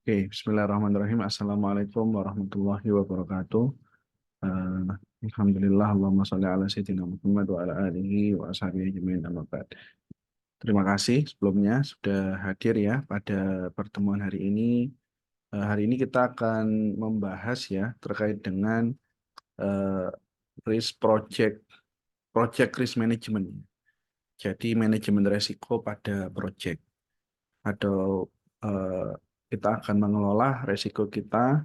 Oke, Bismillahirrahmanirrahim. Assalamualaikum warahmatullahi wabarakatuh. Eh, Alhamdulillah, Allahumma sholli ala sayyidina Muhammad wa ala alihi wa ashabihi ajma'in amma ba'd. Terima kasih sebelumnya sudah hadir ya pada pertemuan hari ini. Hari ini kita akan membahas ya terkait dengan eh, risk project risk management. Jadi manajemen resiko pada project atau eh, kita akan mengelola resiko kita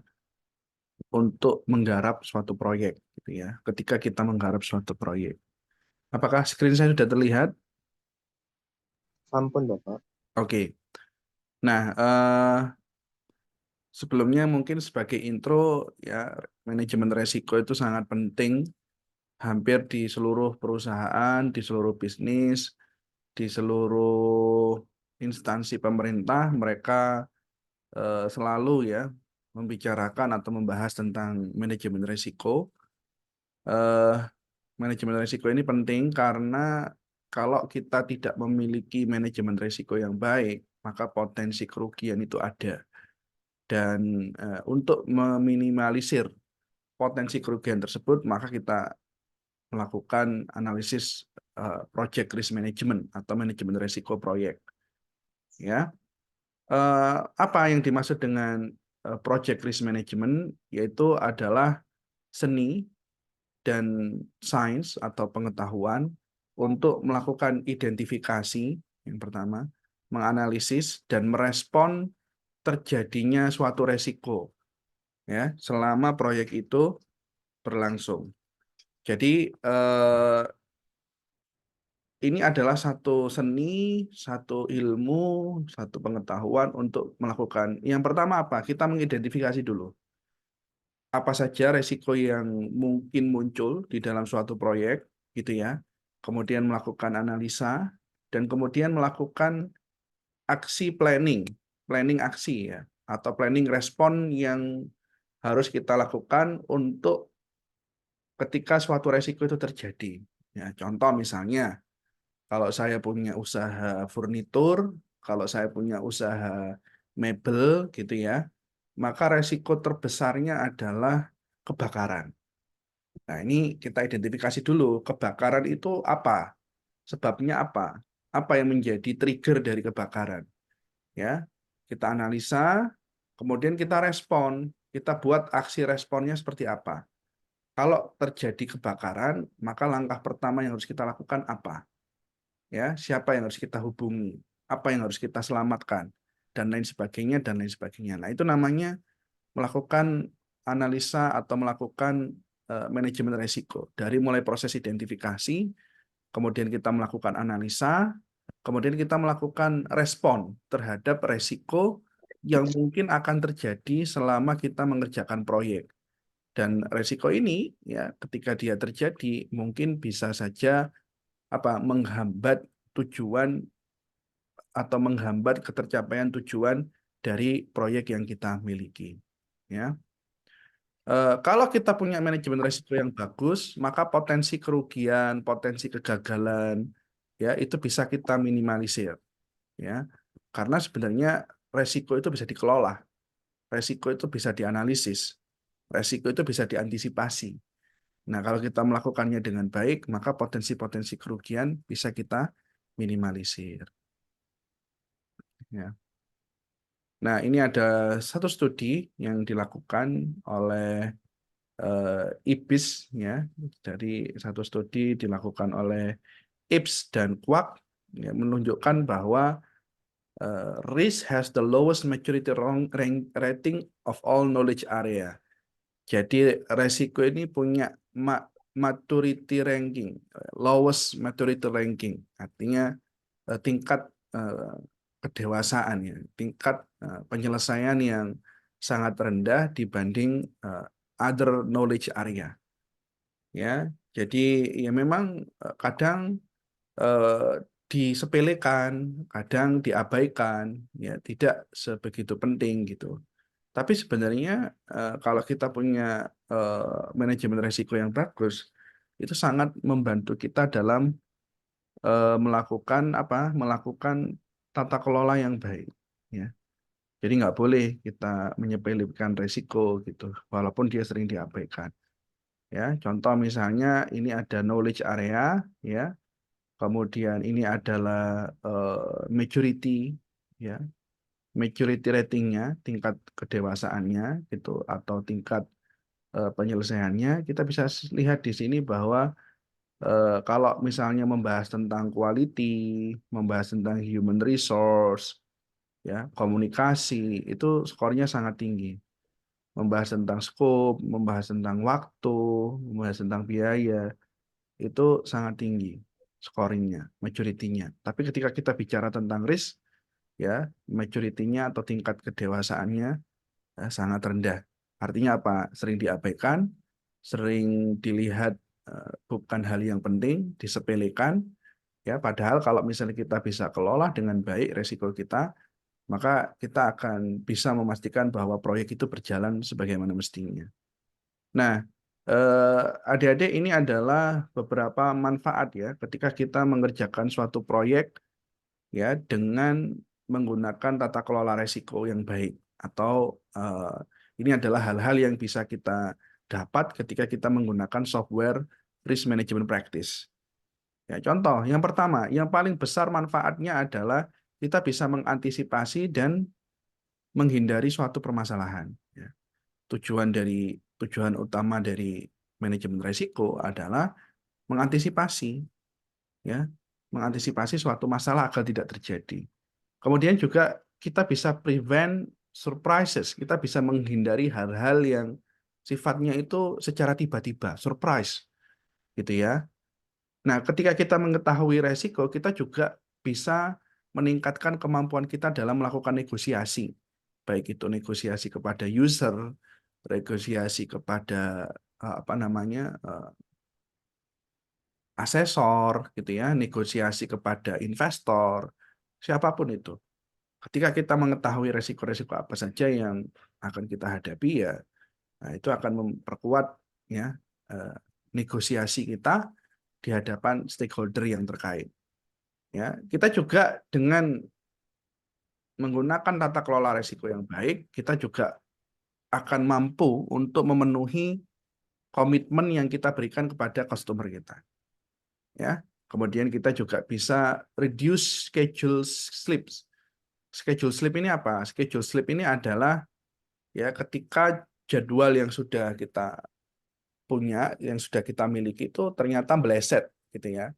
untuk menggarap suatu proyek gitu ya. Ketika kita menggarap suatu proyek. Apakah screen saya sudah terlihat? Sampun Bapak. Oke. Nah, sebelumnya mungkin sebagai intro ya, manajemen resiko itu sangat penting hampir di seluruh perusahaan, di seluruh bisnis, di seluruh instansi pemerintah mereka selalu ya membicarakan atau membahas tentang manajemen resiko. Eh, Manajemen risiko ini penting karena kalau kita tidak memiliki manajemen risiko yang baik, maka potensi kerugian itu ada. Dan untuk meminimalisir potensi kerugian tersebut, maka kita melakukan analisis project risk management atau manajemen risiko proyek. Ya, apa yang dimaksud dengan project risk management? Yaitu adalah seni dan sains atau pengetahuan untuk melakukan identifikasi yang pertama, menganalisis dan merespon terjadinya suatu resiko ya selama proyek itu berlangsung. Jadi ini adalah satu seni, satu ilmu, satu pengetahuan untuk melakukan. Yang pertama apa? Kita mengidentifikasi dulu apa saja resiko yang mungkin muncul di dalam suatu proyek, gitu ya. Kemudian melakukan analisa, dan kemudian melakukan aksi planning aksi ya, atau planning respon yang harus kita lakukan untuk ketika suatu resiko itu terjadi. Ya, contoh misalnya, kalau saya punya usaha furnitur, kalau saya punya usaha mebel, gitu ya, maka resiko terbesarnya adalah kebakaran. Nah, ini kita identifikasi dulu, kebakaran itu apa? Sebabnya apa? Apa yang menjadi trigger dari kebakaran? Ya, kita analisa, kemudian kita respon. Kita buat aksi responnya seperti apa? Kalau terjadi kebakaran, maka langkah pertama yang harus kita lakukan apa? Ya, siapa yang harus kita hubungi? Apa yang harus kita selamatkan? Dan lain sebagainya, dan lain sebagainya. Nah, itu namanya melakukan analisa atau melakukan manajemen resiko. Dari mulai proses identifikasi, kemudian kita melakukan analisa, kemudian kita melakukan respon terhadap resiko yang mungkin akan terjadi selama kita mengerjakan proyek. Dan resiko ini ya ketika dia terjadi mungkin bisa saja menghambat tujuan atau menghambat ketercapaian tujuan dari proyek yang kita miliki. Ya. Kalau kita punya manajemen risiko yang bagus, maka potensi kerugian, potensi kegagalan, ya itu bisa kita minimalisir, ya. Karena sebenarnya resiko itu bisa dikelola, resiko itu bisa dianalisis, resiko itu bisa diantisipasi. Nah, kalau kita melakukannya dengan baik, maka potensi-potensi kerugian bisa kita minimalisir. Ya. Nah, ini ada satu studi yang dilakukan oleh IBIS ya, dari satu studi dilakukan oleh IPS dan Kwak ya, menunjukkan bahwa risk has the lowest maturity rating of all knowledge area. Jadi resiko ini punya maturity ranking, lowest maturity ranking, artinya tingkat eh, kedewasaan ya, tingkat penyelesaian yang sangat rendah dibanding other knowledge area. Ya, jadi ya memang kadang eh, disepelekan, kadang diabaikan, ya tidak sebegitu penting gitu. Tapi sebenarnya kalau kita punya manajemen risiko yang bagus, itu sangat membantu kita dalam melakukan tata kelola yang baik. Ya. Jadi nggak boleh kita menyepelekan resiko gitu, walaupun dia sering diabaikan. Ya, contoh misalnya ini ada knowledge area, ya, kemudian ini adalah maturity, ya, maturity ratingnya, tingkat kedewasaannya gitu, atau tingkat penyelesaiannya. Kita bisa lihat di sini bahwa kalau misalnya membahas tentang quality, membahas tentang human resource, ya, komunikasi, itu skornya sangat tinggi. Membahas tentang scope, membahas tentang waktu, membahas tentang biaya, itu sangat tinggi scoringnya, maturity-nya. Tapi ketika kita bicara tentang risk, ya, maturity-nya atau tingkat kedewasaannya sangat rendah. Artinya apa? Sering diabaikan, sering dilihat bukan hal yang penting, disepelekan, ya. Padahal kalau misalnya kita bisa kelola dengan baik resiko kita, maka kita akan bisa memastikan bahwa proyek itu berjalan sebagaimana mestinya. Nah, adik-adik, ini adalah beberapa manfaat ya ketika kita mengerjakan suatu proyek ya dengan menggunakan tata kelola resiko yang baik, atau ini adalah hal-hal yang bisa kita dapat ketika kita menggunakan software risk management practice. Ya, contoh yang pertama, yang paling besar manfaatnya adalah kita bisa mengantisipasi dan menghindari suatu permasalahan. Ya. Tujuan utama dari manajemen risiko adalah mengantisipasi, ya, mengantisipasi suatu masalah agar tidak terjadi. Kemudian juga kita bisa prevent surprises, kita bisa menghindari hal-hal yang sifatnya itu secara tiba-tiba, surprise, gitu ya. Nah, ketika kita mengetahui resiko, kita juga bisa meningkatkan kemampuan kita dalam melakukan negosiasi, baik itu negosiasi kepada user, negosiasi kepada apa namanya, asesor, gitu ya, negosiasi kepada investor, siapapun itu. Ketika kita mengetahui resiko-resiko apa saja yang akan kita hadapi, ya, nah, itu akan memperkuat, ya, negosiasi kita di hadapan stakeholder yang terkait. Ya, kita juga dengan menggunakan tata kelola risiko yang baik, kita juga akan mampu untuk memenuhi komitmen yang kita berikan kepada customer kita. Ya, kemudian kita juga bisa reduce schedule slips. Schedule slip ini apa? Schedule slip ini adalah, ya, ketika jadwal yang sudah kita punya, yang sudah kita miliki itu ternyata meleset, gitu ya.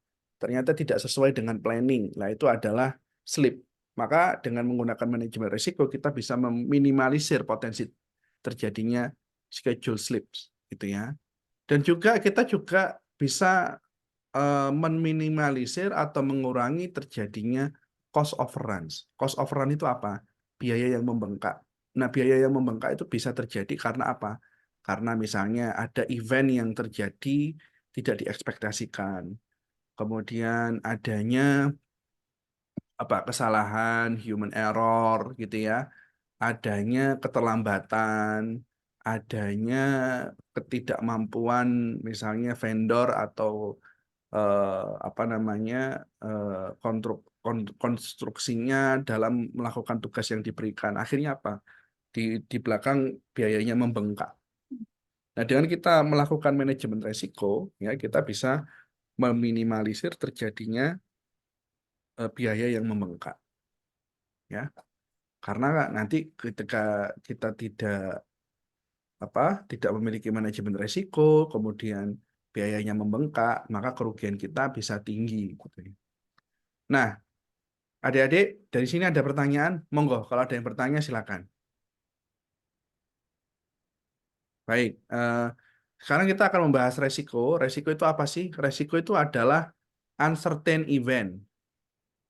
Ternyata tidak sesuai dengan planning. Nah, itu adalah slip. Maka dengan menggunakan manajemen risiko kita bisa meminimalisir potensi terjadinya schedule slips, gitu ya. Dan juga kita juga bisa meminimalisir atau mengurangi terjadinya cost overruns. Cost overrun itu apa? Biaya yang membengkak. Nah, biaya yang membengkak itu bisa terjadi karena apa? Karena misalnya ada event yang terjadi tidak diekspektasikan. Kemudian adanya kesalahan, human error, gitu ya. Adanya keterlambatan, adanya ketidakmampuan misalnya vendor atau apa namanya, konstruksinya dalam melakukan tugas yang diberikan. Akhirnya apa? Di belakang biayanya membengkak. Nah, dengan kita melakukan manajemen resiko, ya, kita bisa meminimalisir terjadinya biaya yang membengkak, ya. Karena nanti ketika kita tidak memiliki manajemen resiko, kemudian biayanya membengkak, maka kerugian kita bisa tinggi, gitu. Nah, adik-adik, dari sini ada pertanyaan? Monggo, kalau ada yang bertanya silakan. Baik, sekarang kita akan membahas resiko. Resiko itu apa sih? Resiko itu adalah uncertain event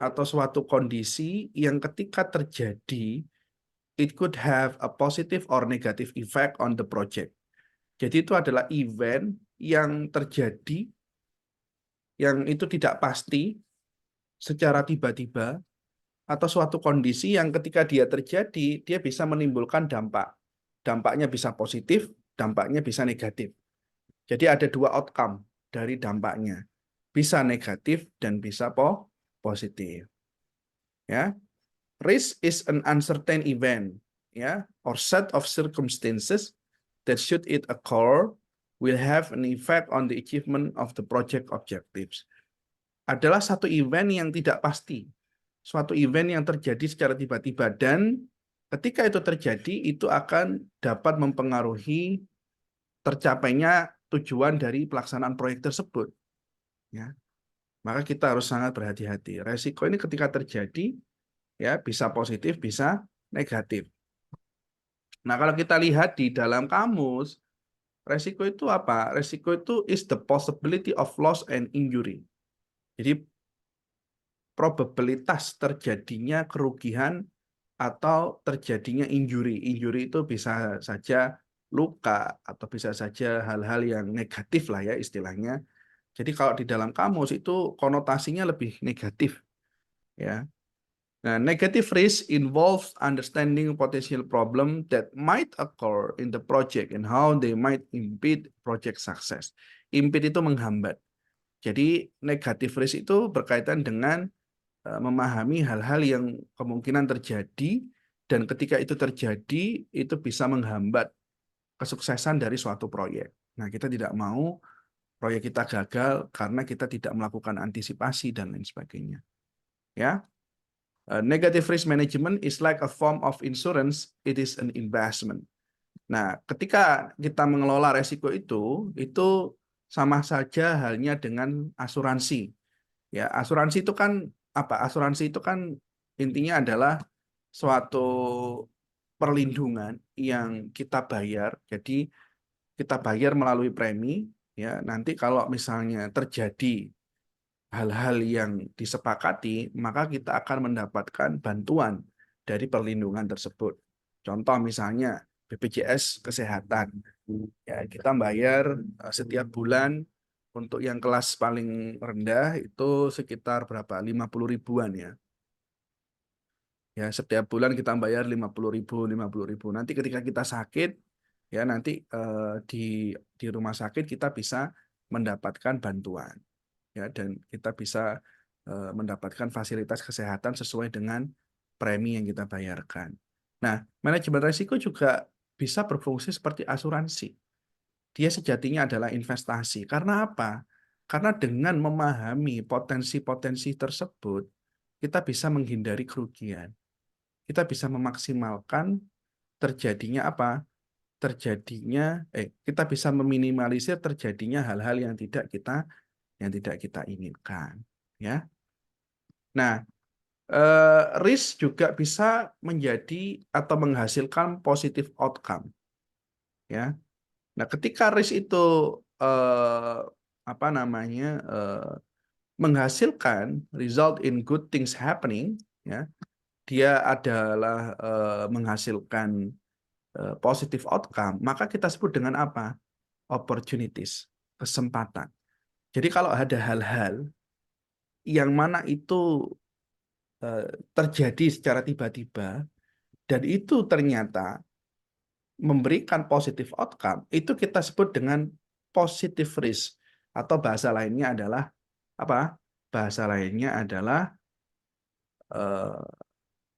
atau suatu kondisi yang ketika terjadi, it could have a positive or negative effect on the project. Jadi itu adalah event yang terjadi, yang itu tidak pasti secara tiba-tiba, atau suatu kondisi yang ketika dia terjadi, dia bisa menimbulkan dampak. Dampaknya bisa positif, dampaknya bisa negatif. Jadi ada dua outcome dari dampaknya. Bisa negatif dan bisa positif. Ya. Risk is an uncertain event, ya, or set of circumstances that should it occur will have an effect on the achievement of the project objectives. Adalah satu event yang tidak pasti, suatu event yang terjadi secara tiba-tiba, dan ketika itu terjadi itu akan dapat mempengaruhi tercapainya tujuan dari pelaksanaan proyek tersebut. Ya, maka kita harus sangat berhati-hati. Resiko ini ketika terjadi, ya bisa positif, bisa negatif. Nah, kalau kita lihat di dalam kamus, resiko itu apa? Resiko itu is the possibility of loss and injury. Jadi probabilitas terjadinya kerugian atau terjadinya injury. Injury itu bisa saja luka atau bisa saja hal-hal yang negatif lah ya istilahnya. Jadi kalau di dalam kamus itu konotasinya lebih negatif ya. Nah, negative risk involves understanding potential problem that might occur in the project and how they might impede project success. Impede itu menghambat. Jadi negative risk itu berkaitan dengan memahami hal-hal yang kemungkinan terjadi, dan ketika itu terjadi itu bisa menghambat kesuksesan dari suatu proyek. Nah, kita tidak mau proyek kita gagal karena kita tidak melakukan antisipasi dan lain sebagainya. Ya, negative risk management is like a form of insurance. It is an investment. Nah, ketika kita mengelola resiko itu sama saja halnya dengan asuransi. Ya, asuransi itu kan apa? Asuransi itu kan intinya adalah suatu perlindungan yang kita bayar. Jadi kita bayar melalui premi. Ya, nanti kalau misalnya terjadi hal-hal yang disepakati, maka kita akan mendapatkan bantuan dari perlindungan tersebut. Contoh misalnya BPJS Kesehatan. Ya, kita bayar setiap bulan untuk yang kelas paling rendah itu sekitar berapa? 50 ribuan ya. Ya, setiap bulan kita bayar 50 ribu, 50 ribu. Nanti ketika kita sakit, ya nanti di rumah sakit kita bisa mendapatkan bantuan. Ya, dan kita bisa mendapatkan fasilitas kesehatan sesuai dengan premi yang kita bayarkan. Nah, manajemen risiko juga bisa berfungsi seperti asuransi. Dia sejatinya adalah investasi. Karena apa? Karena dengan memahami potensi-potensi tersebut, kita bisa menghindari kerugian. Kita bisa memaksimalkan terjadinya apa? Kita bisa meminimalisir terjadinya hal-hal yang tidak kita inginkan, ya. Nah, risk juga bisa menjadi atau menghasilkan positive outcome, ya. Nah, ketika risk itu apa namanya menghasilkan result in good things happening, ya, dia adalah menghasilkan positive outcome, maka kita sebut dengan apa? Opportunities, kesempatan. Jadi kalau ada hal-hal yang mana itu terjadi secara tiba-tiba dan itu ternyata memberikan positive outcome, itu kita sebut dengan positive risk, atau bahasa lainnya adalah apa? Bahasa lainnya adalah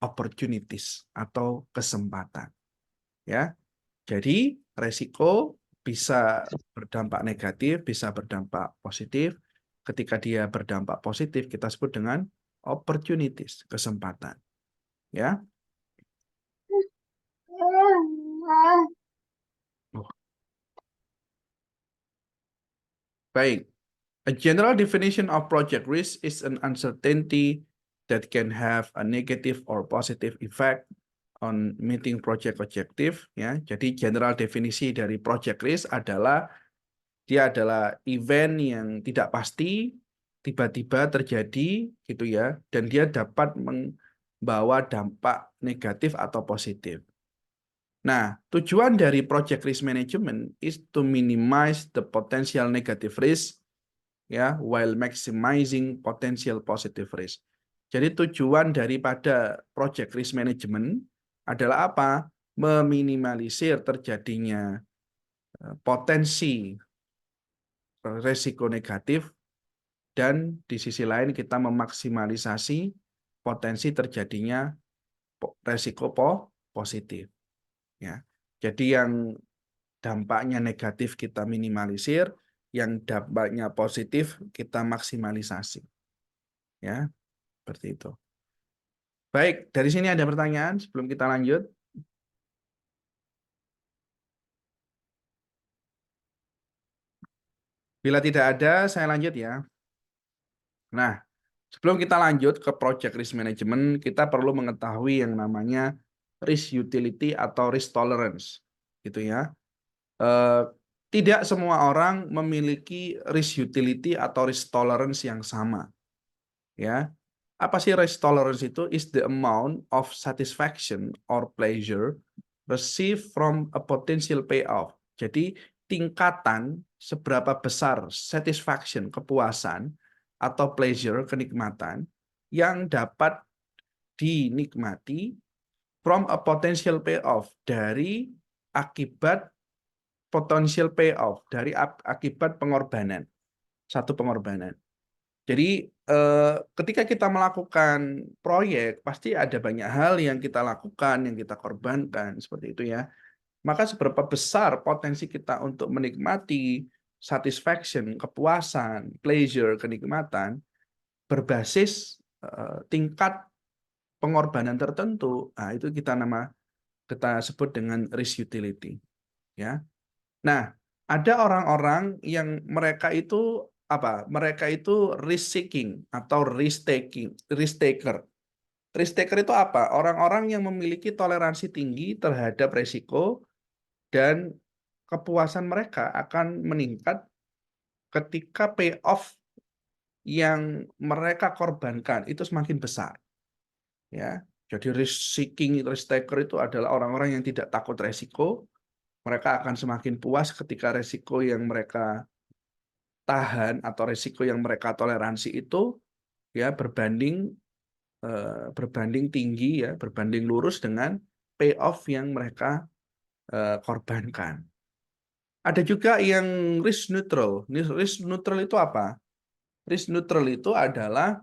opportunities atau kesempatan, ya. Jadi resiko bisa berdampak negatif, bisa berdampak positif. Ketika dia berdampak positif, kita sebut dengan opportunities, kesempatan, ya. Oh, baik. A general definition of project risk is an uncertainty that can have a negative or positive effect on meeting project objective, ya. Jadi general definisi dari project risk adalah dia adalah event yang tidak pasti, tiba-tiba terjadi gitu ya, dan dia dapat membawa dampak negatif atau positif. Nah, tujuan dari project risk management is to minimize the potential negative risk, ya, while maximizing potential positive risk. Jadi tujuan daripada project risk management adalah apa? Meminimalisir terjadinya potensi resiko negatif, dan di sisi lain kita memaksimalisasi potensi terjadinya resiko positif. Ya. Jadi yang dampaknya negatif kita minimalisir, yang dampaknya positif kita maksimalisasi. Ya, seperti itu. Baik, dari sini ada pertanyaan sebelum kita lanjut. Bila tidak ada, saya lanjut ya. Nah, sebelum kita lanjut ke project risk management, kita perlu mengetahui yang namanya risk utility atau risk tolerance, gitu ya. Tidak semua orang memiliki risk utility atau risk tolerance yang sama, ya. Apa sih risk tolerance itu? Is the amount of satisfaction or pleasure received from a potential payoff. Jadi tingkatan seberapa besar satisfaction, kepuasan atau pleasure, kenikmatan yang dapat dinikmati from a potential payoff, dari akibat potential payoff, dari akibat pengorbanan, satu pengorbanan. Jadi ketika kita melakukan proyek, pasti ada banyak hal yang kita lakukan, yang kita korbankan, seperti itu ya. Maka seberapa besar potensi kita untuk menikmati satisfaction, kepuasan, pleasure, kenikmatan, berbasis tingkat pengorbanan tertentu, nah itu kita sebut dengan risk utility. Ya. Nah, ada orang-orang yang mereka itu apa? Mereka itu risk seeking atau risk taking, risk taker. Risk taker itu apa? Orang-orang yang memiliki toleransi tinggi terhadap resiko dan kepuasan mereka akan meningkat ketika payoff yang mereka korbankan itu semakin besar. Ya. Jadi risk seeking, risk taker itu adalah orang-orang yang tidak takut resiko. Mereka akan semakin puas ketika resiko yang mereka tahan atau resiko yang mereka toleransi itu ya berbanding tinggi, ya berbanding lurus dengan payoff yang mereka korbankan. Ada juga yang risk neutral. Risk neutral itu apa? Risk neutral itu adalah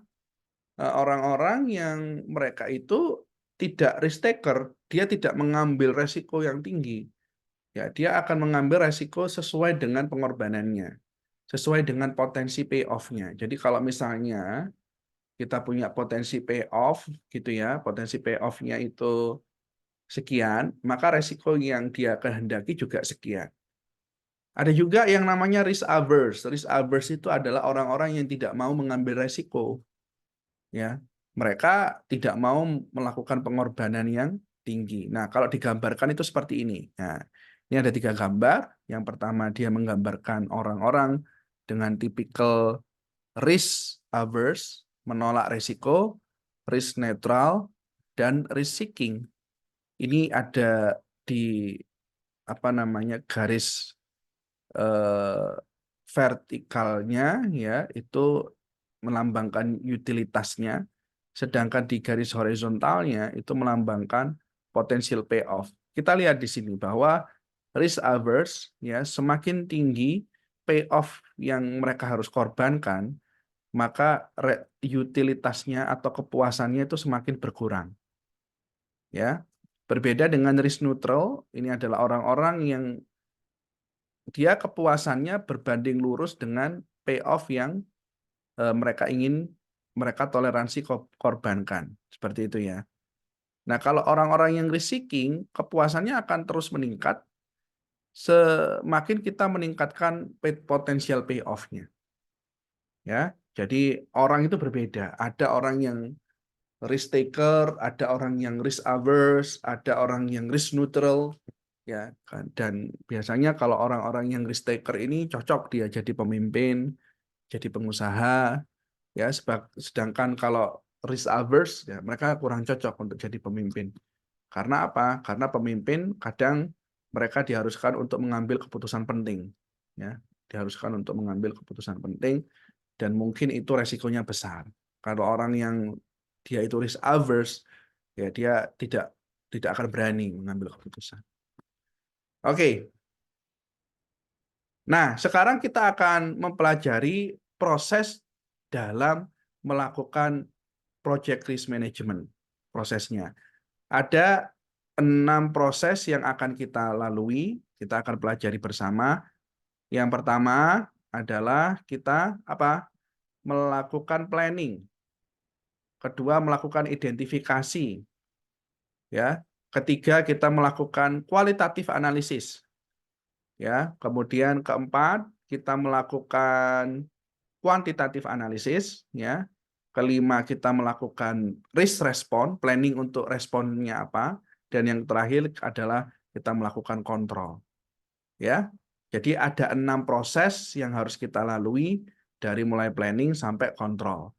orang-orang yang mereka itu tidak risk taker, dia tidak mengambil resiko yang tinggi. Ya, dia akan mengambil resiko sesuai dengan pengorbanannya, sesuai dengan potensi payoff-nya. Jadi kalau misalnya kita punya potensi payoff gitu ya, potensi payoff-nya itu sekian, maka resiko yang dia kehendaki juga sekian. Ada juga yang namanya risk averse. Risk averse itu adalah orang-orang yang tidak mau mengambil resiko. Ya, mereka tidak mau melakukan pengorbanan yang tinggi. Nah, kalau digambarkan itu seperti ini. Nah, ini ada 3 gambar. Yang pertama dia menggambarkan orang-orang dengan tipikal risk averse, menolak risiko, risk neutral, dan risk seeking. Ini ada di garis vertikalnya, ya itu melambangkan utilitasnya, sedangkan di garis horizontalnya itu melambangkan potential payoff. Kita lihat di sini bahwa risk averse ya semakin tinggi payoff yang mereka harus korbankan, maka utilitasnya atau kepuasannya itu semakin berkurang. Ya. Berbeda dengan risk neutral, ini adalah orang-orang yang dia kepuasannya berbanding lurus dengan payoff yang mereka toleransi korbankan. Seperti itu ya. Nah, kalau orang-orang yang risk seeking, kepuasannya akan terus meningkat semakin kita meningkatkan potensial payoff-nya. Ya, jadi orang itu berbeda. Ada orang yang risk taker, ada orang yang risk averse, ada orang yang risk neutral, ya kan. Dan biasanya kalau orang-orang yang risk taker ini cocok dia jadi pemimpin, jadi pengusaha, ya. Sedangkan kalau risk averse, ya mereka kurang cocok untuk jadi pemimpin. Karena apa? Karena pemimpin kadang mereka diharuskan untuk mengambil keputusan penting, ya, diharuskan untuk mengambil keputusan penting. Dan mungkin itu resikonya besar. Kalau orang yang dia itu risk averse, ya dia tidak akan berani mengambil keputusan. Oke. Nah, sekarang kita akan mempelajari proses dalam melakukan project risk management, prosesnya. Ada 6 proses yang akan kita lalui, kita akan pelajari bersama. Yang pertama adalah kita melakukan planning. Kedua, melakukan identifikasi. Ya. Ketiga, kita melakukan kualitatif analisis. Ya. Kemudian keempat, kita melakukan kuantitatif analisis. Ya. Kelima, kita melakukan risk response, planning untuk responnya apa. Dan yang terakhir adalah kita melakukan kontrol. Ya, jadi ada 6 proses yang harus kita lalui dari mulai planning sampai kontrol.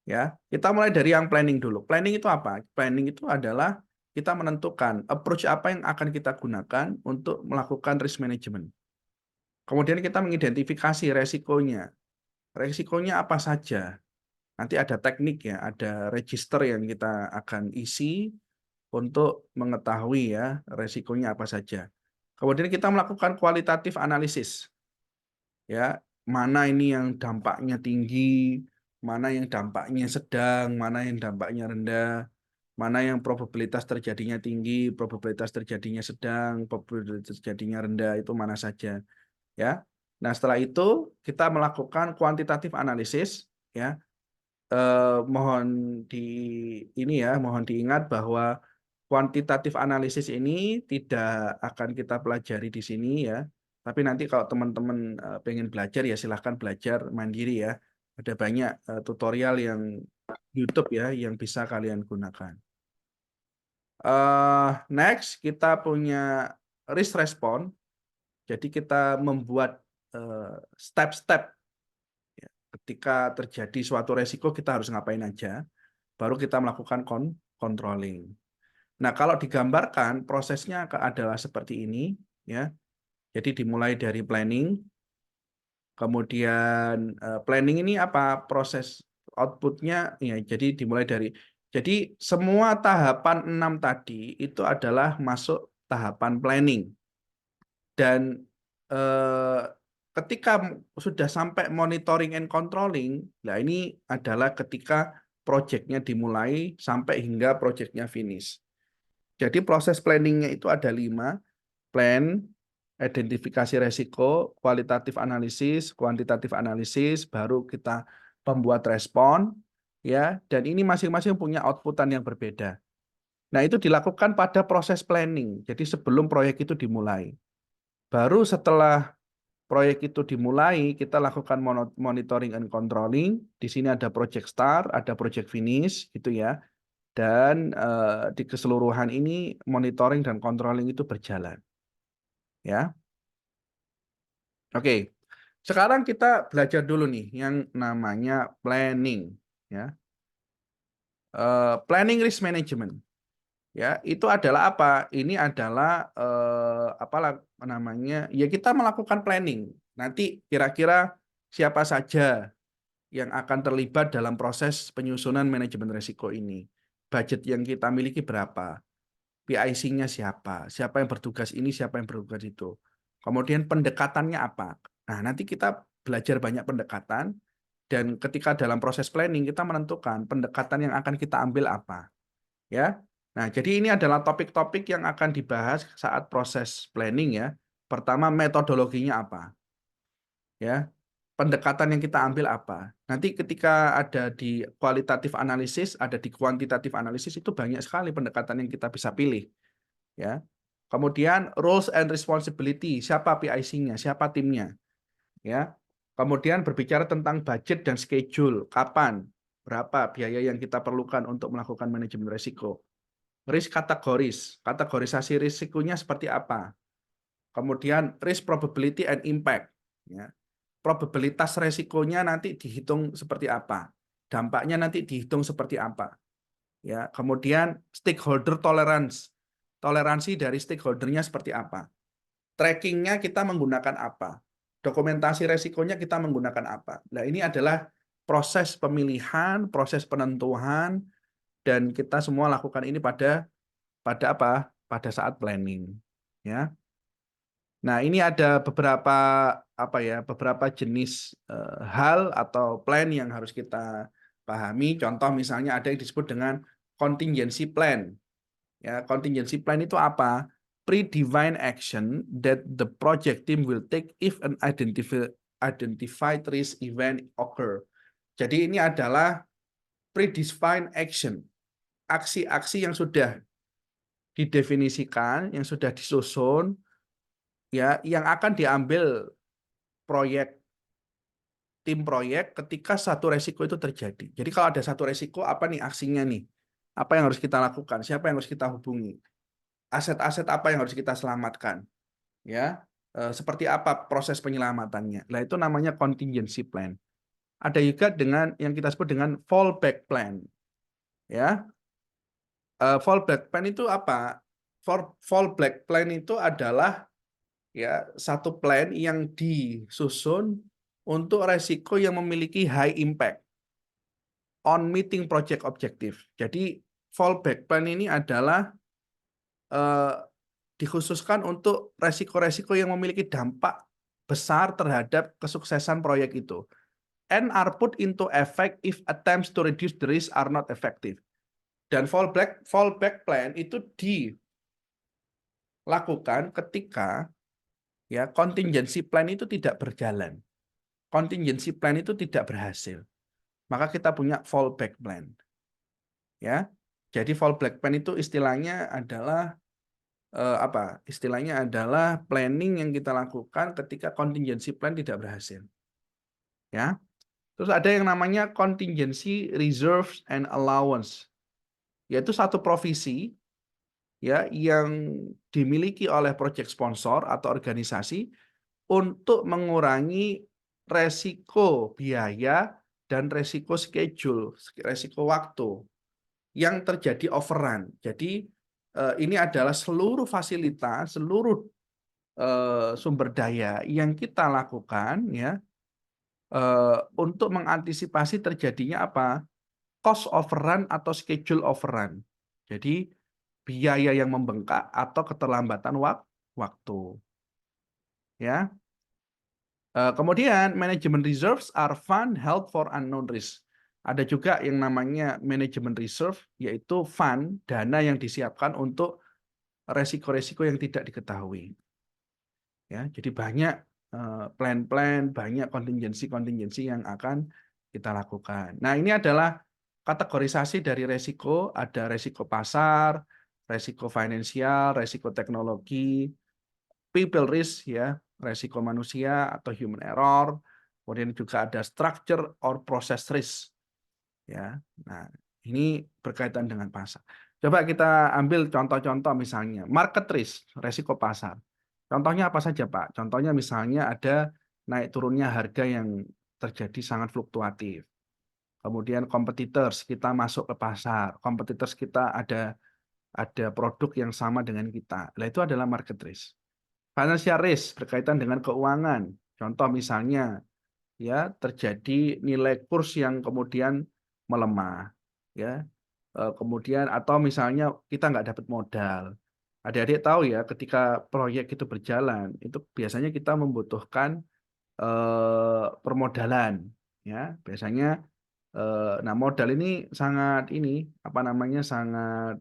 Ya, kita mulai dari yang planning dulu. Planning itu apa? Planning itu adalah kita menentukan approach apa yang akan kita gunakan untuk melakukan risk management. Kemudian kita mengidentifikasi resikonya. Resikonya apa saja? Nanti ada teknik ya, ada register yang kita akan isi untuk mengetahui ya resikonya apa saja. Kemudian kita melakukan kualitatif analisis. Ya, mana ini yang dampaknya tinggi, mana yang dampaknya sedang, mana yang dampaknya rendah, mana yang probabilitas terjadinya tinggi, probabilitas terjadinya sedang, probabilitas terjadinya rendah, itu mana saja. Ya. Nah, setelah itu kita melakukan kuantitatif analisis. Ya. Mohon mohon diingat bahwa kuantitatif analisis ini tidak akan kita pelajari di sini ya. Tapi nanti kalau teman-teman pengen belajar ya silahkan belajar mandiri ya. Ada banyak tutorial yang YouTube ya yang bisa kalian gunakan. Next kita punya risk response. Jadi kita membuat step-step ya. Ketika terjadi suatu resiko kita harus ngapain aja. Baru kita melakukan controlling. Nah, kalau digambarkan prosesnya adalah seperti ini ya. Jadi dimulai dari planning, kemudian planning ini apa proses outputnya ya. Jadi dimulai dari semua tahapan 6 tadi itu adalah masuk tahapan planning dan ketika sudah sampai monitoring and controlling, nah ini adalah ketika proyeknya dimulai sampai hingga proyeknya finish. Jadi proses planningnya itu ada 5, plan, identifikasi resiko, kualitatif analisis, kuantitatif analisis, baru kita membuat respon, ya. Dan ini masing-masing punya outputan yang berbeda. Nah itu dilakukan pada proses planning. Jadi sebelum proyek itu dimulai. Baru setelah proyek itu dimulai, kita lakukan monitoring and controlling. Di sini ada project start, ada project finish, gitu ya. Dan di keseluruhan ini monitoring dan controlling itu berjalan. Ya. Oke. Sekarang kita belajar dulu nih yang namanya planning, ya. Planning risk management. Ya, itu adalah apa? Ini adalah apa namanya? Ya kita melakukan planning. Nanti kira-kira siapa saja yang akan terlibat dalam proses penyusunan manajemen risiko ini. Budget yang kita miliki berapa? PIC-nya siapa? Siapa yang bertugas ini, siapa yang bertugas itu. Kemudian pendekatannya apa? Nah, nanti kita belajar banyak pendekatan dan ketika dalam proses planning kita menentukan pendekatan yang akan kita ambil apa. Ya. Nah, jadi ini adalah topik-topik yang akan dibahas saat proses planning ya. Pertama, metodologinya apa? Ya. Pendekatan yang kita ambil apa? Nanti ketika ada di kualitatif analisis, ada di kuantitatif analisis itu banyak sekali pendekatan yang kita bisa pilih. Ya. Kemudian roles and responsibility, siapa PIC-nya, siapa timnya. Ya. Kemudian berbicara tentang budget dan schedule, kapan, berapa biaya yang kita perlukan untuk melakukan manajemen risiko. Risk kategoris, kategorisasi risikonya seperti apa. Kemudian risk probability and impact. Ya. Probabilitas resikonya nanti dihitung seperti apa. Dampaknya nanti dihitung seperti apa. Ya, kemudian stakeholder tolerance. Toleransi dari stakeholdernya seperti apa. Trackingnya kita menggunakan apa. Dokumentasi resikonya kita menggunakan apa. Nah, ini adalah proses pemilihan, proses penentuan, dan kita semua lakukan ini pada apa? Pada saat planning. Ya. Nah, ini ada beberapa jenis hal atau plan yang harus kita pahami. Contoh misalnya ada yang disebut dengan contingency plan. Ya, contingency plan itu apa? Predefined action that the project team will take if an identified risk event occur. Jadi ini adalah predefined action, aksi-aksi yang sudah didefinisikan, yang sudah disusun, ya, yang akan diambil tim proyek ketika satu resiko itu terjadi. Jadi kalau ada satu resiko, apa nih aksinya nih? Apa yang harus kita lakukan? Siapa yang harus kita hubungi? Aset-aset apa yang harus kita selamatkan? Ya, seperti apa proses penyelamatannya? Nah, itu namanya contingency plan. Ada juga dengan yang kita sebut dengan fallback plan. Ya, fallback plan itu apa? Fallback plan itu adalah ya satu plan yang disusun untuk resiko yang memiliki high impact on meeting project objective. Jadi fallback plan ini adalah dikhususkan untuk resiko-resiko yang memiliki dampak besar terhadap kesuksesan proyek itu, and are put into effect if attempts to reduce the risk are not effective. Dan fallback plan itu dilakukan ketika ya contingency plan itu tidak berjalan, contingency plan itu tidak berhasil, maka kita punya fallback plan. Ya, jadi fallback plan itu istilahnya adalah apa? Istilahnya adalah planning yang kita lakukan ketika contingency plan tidak berhasil. Ya. Terus ada yang namanya contingency reserves and allowance, yaitu satu provisi ya yang dimiliki oleh project sponsor atau organisasi untuk mengurangi resiko biaya dan resiko schedule, resiko waktu yang terjadi overrun. Jadi ini adalah seluruh fasilitas, seluruh sumber daya yang kita lakukan ya untuk mengantisipasi terjadinya apa? Cost overrun atau schedule overrun. Jadi biaya yang membengkak atau keterlambatan waktu. Ya. Kemudian management reserves are fund held for unknown risk. Ada juga yang namanya management reserve, yaitu fund, dana yang disiapkan untuk resiko-resiko yang tidak diketahui. Ya, jadi banyak plan-plan, banyak kontingensi-kontingensi yang akan kita lakukan. Nah, ini adalah kategorisasi dari resiko, ada resiko pasar, resiko finansial, resiko teknologi, people risk ya, resiko manusia atau human error, kemudian juga ada structure or process risk. Ya. Nah, ini berkaitan dengan pasar. Coba kita ambil contoh-contoh misalnya market risk, resiko pasar. Contohnya apa saja, Pak? Contohnya misalnya ada naik turunnya harga yang terjadi sangat fluktuatif. Kemudian competitors, kita masuk ke pasar, competitors kita ada produk yang sama dengan kita. Nah, itu adalah market risk. Financial risk berkaitan dengan keuangan. Contoh misalnya ya terjadi nilai kurs yang kemudian melemah, ya. Kemudian atau misalnya kita nggak dapat modal. Adik-adik tahu ya, ketika proyek itu berjalan, itu biasanya kita membutuhkan permodalan, ya. Biasanya, nah modal ini sangat ini apa namanya sangat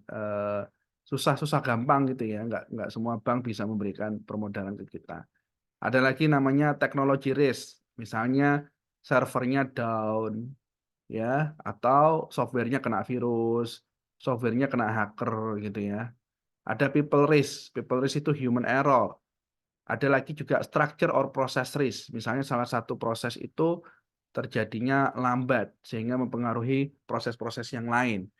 susah gampang gitu ya, nggak semua bank bisa memberikan permodalan ke kita. Ada lagi namanya technology risk, misalnya servernya down, ya, atau softwarenya kena virus, softwarenya kena hacker gitu ya. Ada people risk itu human error. Ada lagi juga structure or process risk, misalnya salah satu proses itu terjadinya lambat sehingga mempengaruhi proses-proses yang lain.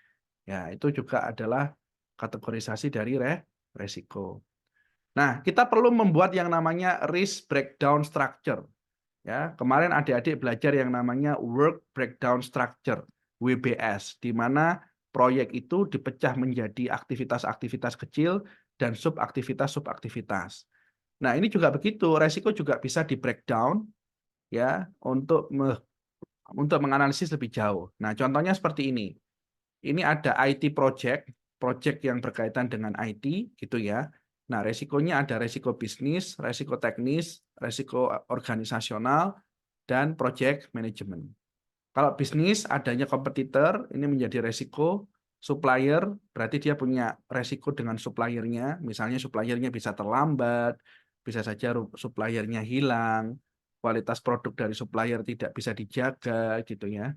Ya, itu juga adalah kategorisasi dari resiko. Nah, kita perlu membuat yang namanya risk breakdown structure. Ya, kemarin adik-adik belajar yang namanya work breakdown structure, WBS, di mana proyek itu dipecah menjadi aktivitas-aktivitas kecil dan subaktivitas-subaktivitas. Nah, ini juga begitu, resiko juga bisa di breakdown ya untuk menganalisis lebih jauh. Nah, contohnya seperti ini. Ini ada IT project, project yang berkaitan dengan IT gitu ya. Nah, resikonya ada resiko bisnis, resiko teknis, resiko organisasional, dan project management. Kalau bisnis adanya kompetitor, ini menjadi resiko. Supplier berarti dia punya resiko dengan suppliernya, misalnya suppliernya bisa terlambat, bisa saja suppliernya hilang, kualitas produk dari supplier tidak bisa dijaga gitu ya.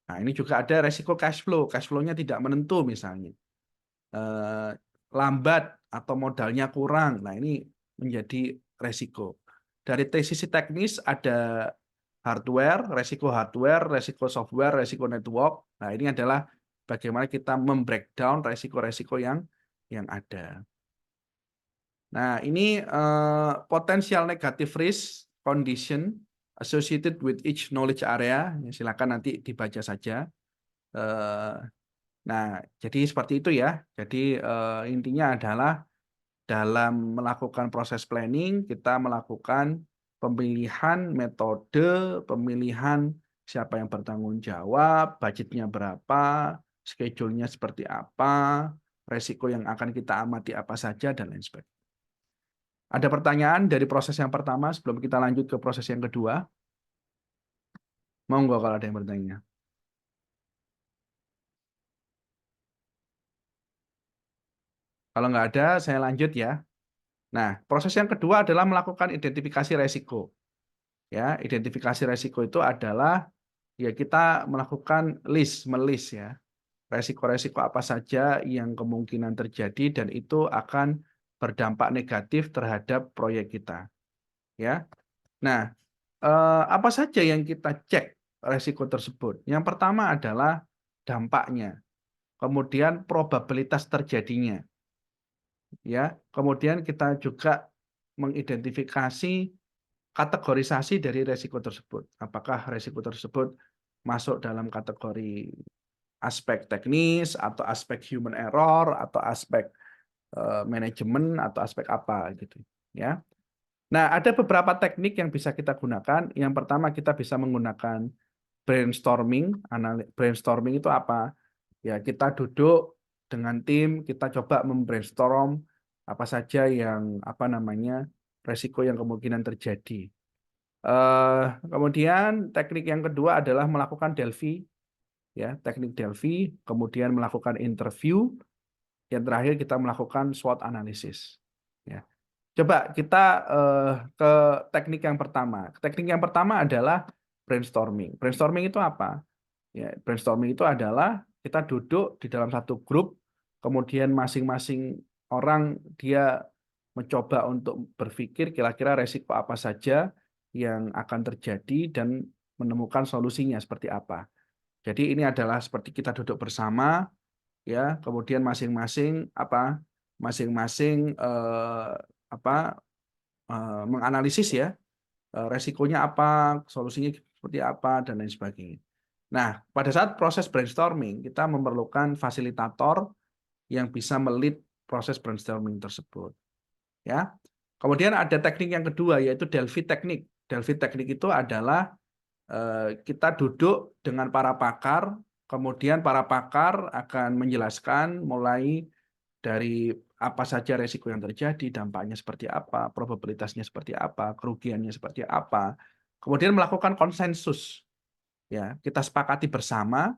Nah, ini juga ada resiko cash flow-nya tidak menentu misalnya. Lambat atau modalnya kurang. Nah, ini menjadi resiko. Dari sisi teknis ada hardware, resiko software, resiko network. Nah, ini adalah bagaimana kita membreakdown resiko-resiko yang ada. Nah, ini potensial negative risk condition associated with each knowledge area. Ya, silakan nanti dibaca saja. Nah, jadi seperti itu ya. Jadi intinya adalah dalam melakukan proses planning, kita melakukan pemilihan metode, pemilihan siapa yang bertanggung jawab, budgetnya berapa, schedule-nya seperti apa, resiko yang akan kita amati apa saja, dan lain sebagainya. Ada pertanyaan dari proses yang pertama sebelum kita lanjut ke proses yang kedua? Monggo kalau ada yang bertanya. Kalau nggak ada, saya lanjut ya. Nah, proses yang kedua adalah melakukan identifikasi resiko. Ya, identifikasi resiko itu adalah ya kita melakukan melis ya. Resiko-resiko apa saja yang kemungkinan terjadi dan itu akan berdampak negatif terhadap proyek kita. Ya. Nah, apa saja yang kita cek resiko tersebut? Yang pertama adalah dampaknya, kemudian probabilitas terjadinya. Ya, kemudian kita juga mengidentifikasi kategorisasi dari resiko tersebut. Apakah resiko tersebut masuk dalam kategori aspek teknis atau aspek human error atau aspek manajemen atau aspek apa gitu ya. Nah, ada beberapa teknik yang bisa kita gunakan. Yang pertama kita bisa menggunakan brainstorming. Brainstorming itu apa? Ya, kita duduk dengan tim, kita coba membrainstorm apa saja yang apa namanya resiko yang kemungkinan terjadi. Kemudian teknik yang kedua adalah melakukan Delphi, ya teknik Delphi, kemudian melakukan interview, yang terakhir kita melakukan SWOT analysis. Ya. Coba kita ke teknik yang pertama. Teknik yang pertama adalah brainstorming. Brainstorming itu apa? Ya, brainstorming itu adalah kita duduk di dalam satu grup, kemudian masing-masing orang dia mencoba untuk berpikir kira-kira resiko apa saja yang akan terjadi dan menemukan solusinya seperti apa. Jadi ini adalah seperti kita duduk bersama, ya, kemudian masing-masing masing-masing menganalisis ya resikonya apa, solusinya seperti apa dan lain sebagainya. Nah, pada saat proses brainstorming kita memerlukan fasilitator yang bisa melead proses brainstorming tersebut, ya. Kemudian ada teknik yang kedua yaitu Delphi teknik. Delphi teknik itu adalah kita duduk dengan para pakar, kemudian para pakar akan menjelaskan mulai dari apa saja resiko yang terjadi, dampaknya seperti apa, probabilitasnya seperti apa, kerugiannya seperti apa. Kemudian melakukan konsensus. Ya, kita sepakati bersama,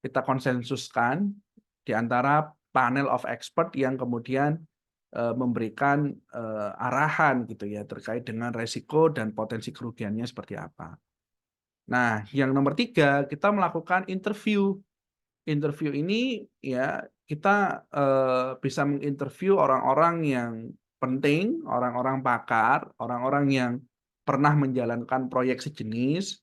kita konsensuskan di antara panel of expert yang kemudian memberikan arahan gitu ya terkait dengan resiko dan potensi kerugiannya seperti apa. Nah, yang nomor tiga, kita melakukan interview. Interview ini ya kita bisa menginterview orang-orang yang penting, orang-orang pakar, orang-orang yang pernah menjalankan proyek sejenis,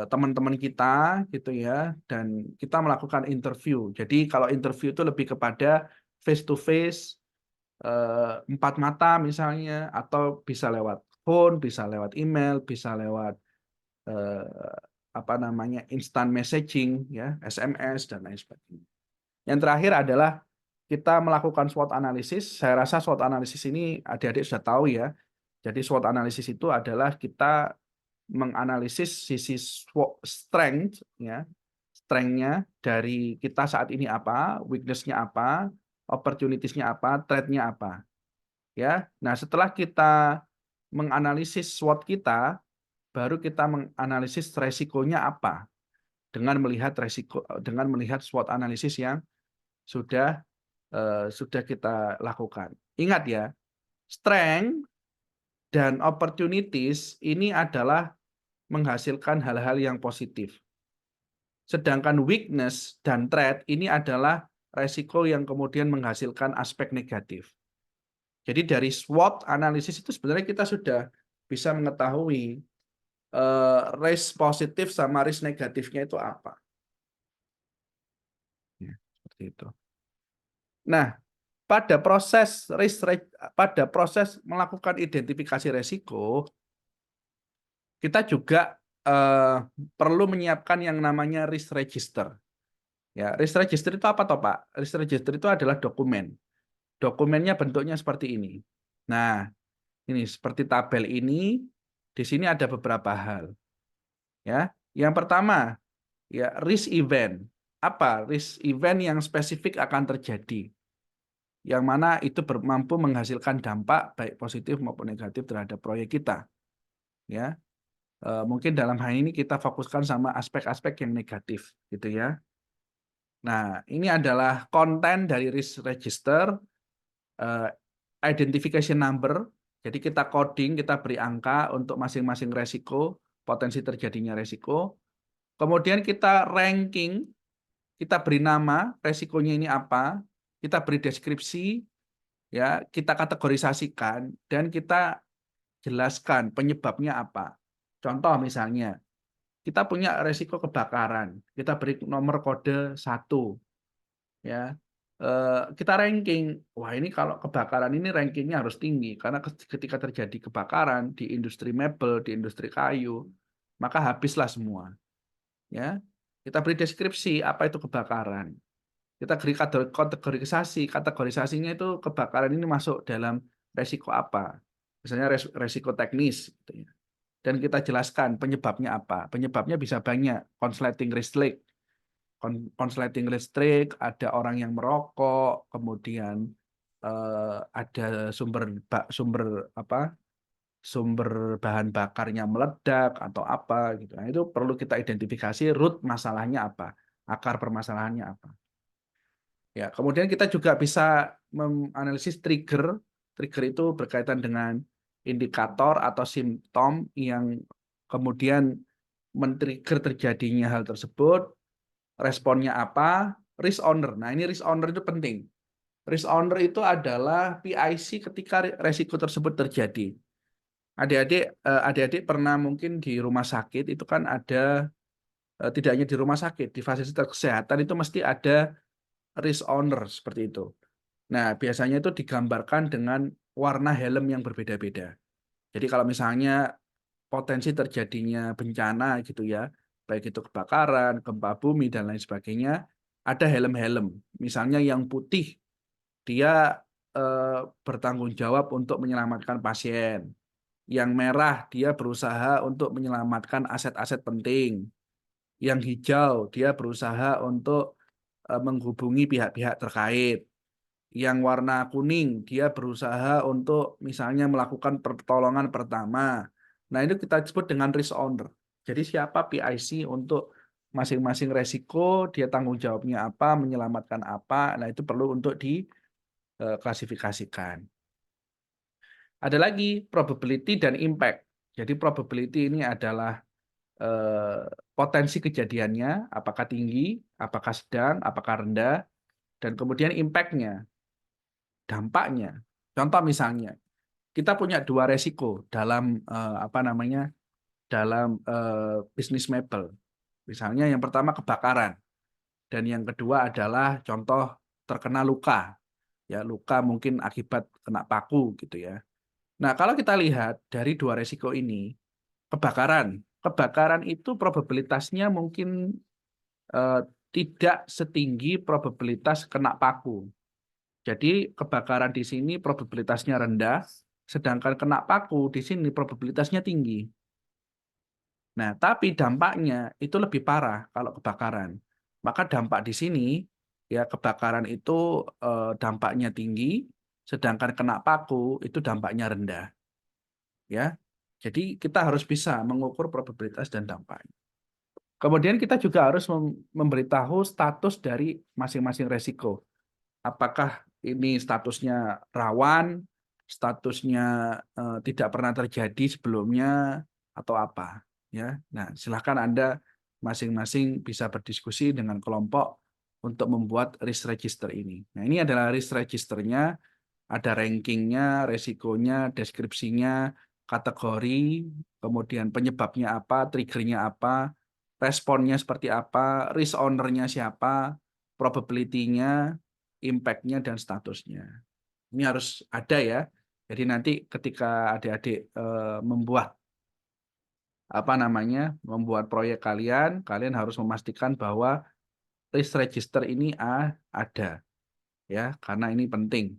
teman-teman kita gitu ya, dan kita melakukan interview. Jadi kalau interview itu lebih kepada face to face, empat mata misalnya, atau bisa lewat phone, bisa lewat email, bisa lewat apa namanya instant messaging ya, SMS dan lain sebagainya. Yang terakhir adalah kita melakukan SWOT analisis. Saya rasa SWOT analisis ini adik-adik sudah tahu ya. Jadi SWOT analisis itu adalah kita menganalisis sisi strength ya, strength-nya dari kita saat ini apa, weakness-nya apa, opportunities-nya apa, threat-nya apa. Ya. Nah, setelah kita menganalisis SWOT kita, baru kita menganalisis resikonya apa. dengan melihat resiko, dengan melihat SWOT analisis yang sudah kita lakukan. Ingat ya, strength dan opportunities ini adalah menghasilkan hal-hal yang positif. Sedangkan weakness dan threat ini adalah resiko yang kemudian menghasilkan aspek negatif. Jadi dari SWOT analisis itu sebenarnya kita sudah bisa mengetahui risk positif sama risk negatifnya itu apa. Ya, seperti itu. Nah, pada proses melakukan identifikasi resiko, kita juga perlu menyiapkan yang namanya risk register. Ya, risk register itu apa toh, Pak? Risk register itu adalah dokumen. Dokumennya bentuknya seperti ini. Nah, ini seperti tabel ini, di sini ada beberapa hal. Ya, yang pertama, ya risk event. Apa? Risk event yang spesifik akan terjadi. Yang mana itu mampu menghasilkan dampak baik positif maupun negatif terhadap proyek kita. Ya, mungkin dalam hal ini kita fokuskan sama aspek-aspek yang negatif, gitu ya. Nah, ini adalah konten dari risk register, identification number. Jadi kita coding, kita beri angka untuk masing-masing resiko, potensi terjadinya resiko. Kemudian kita ranking, kita beri nama, resikonya ini apa, kita beri deskripsi, ya, kita kategorisasikan, dan kita jelaskan penyebabnya apa. Contoh misalnya, kita punya resiko kebakaran, kita beri nomor kode 1, ya. Kita ranking, wah ini kalau kebakaran ini rankingnya harus tinggi, karena ketika terjadi kebakaran di industri mebel, di industri kayu, maka habislah semua. Ya, kita beri deskripsi apa itu kebakaran. Kita beri kategorisasinya itu kebakaran ini masuk dalam resiko apa. Misalnya resiko teknis, gitu ya. Dan kita jelaskan penyebabnya apa. Penyebabnya bisa banyak, konsleting listrik, ada orang yang merokok, kemudian ada sumber bahan bakarnya meledak atau apa gitu. Nah, itu perlu kita identifikasi root masalahnya apa, akar permasalahannya apa. Ya, kemudian kita juga bisa menganalisis trigger. Trigger itu berkaitan dengan indikator atau simptom yang kemudian men-trigger terjadinya hal tersebut, responnya apa, risk owner. Nah, ini risk owner itu penting. Risk owner itu adalah PIC ketika resiko tersebut terjadi. Adik-adik pernah mungkin di rumah sakit itu kan ada, tidak hanya di rumah sakit, di fasilitas kesehatan itu mesti ada risk owner seperti itu. Nah, biasanya itu digambarkan dengan warna helm yang berbeda-beda. Jadi kalau misalnya potensi terjadinya bencana gitu ya, baik itu kebakaran, gempa bumi dan lain sebagainya, ada helm-helm. Misalnya yang putih dia bertanggung jawab untuk menyelamatkan pasien. Yang merah dia berusaha untuk menyelamatkan aset-aset penting. Yang hijau dia berusaha untuk menghubungi pihak-pihak terkait. Yang warna kuning dia berusaha untuk misalnya melakukan pertolongan pertama. Nah, itu kita sebut dengan risk owner. Jadi siapa PIC untuk masing-masing resiko, dia tanggung jawabnya apa, menyelamatkan apa. Nah, itu perlu untuk diklasifikasikan. Ada lagi probability dan impact. Jadi probability ini adalah potensi kejadiannya, apakah tinggi, apakah sedang, apakah rendah, dan kemudian impact-nya, dampaknya. Contoh misalnya, kita punya dua resiko dalam bisnis mebel. Misalnya yang pertama kebakaran, dan yang kedua adalah contoh terkena luka. Ya, luka mungkin akibat kena paku gitu ya. Nah, kalau kita lihat dari dua resiko ini, kebakaran itu probabilitasnya mungkin eh, tidak setinggi probabilitas kena paku. Jadi kebakaran di sini probabilitasnya rendah, sedangkan kena paku di sini probabilitasnya tinggi. Nah, tapi dampaknya itu lebih parah kalau kebakaran. Maka dampak di sini, ya kebakaran itu dampaknya tinggi, sedangkan kena paku itu dampaknya rendah. Ya, jadi kita harus bisa mengukur probabilitas dan dampaknya. Kemudian kita juga harus memberitahu status dari masing-masing resiko. Apakah ini statusnya rawan, statusnya tidak pernah terjadi sebelumnya, atau apa? Ya, nah silahkan Anda masing-masing bisa berdiskusi dengan kelompok untuk membuat risk register ini. Nah ini adalah risk registernya, ada rankingnya, resikonya, deskripsinya, kategori, kemudian penyebabnya apa, triggernya apa, responnya seperti apa, risk owner-nya siapa, probability-nya, impact-nya, dan statusnya. Ini harus ada ya. Jadi nanti ketika adik-adik membuat membuat proyek kalian, kalian harus memastikan bahwa risk register ini ada ya, karena ini penting.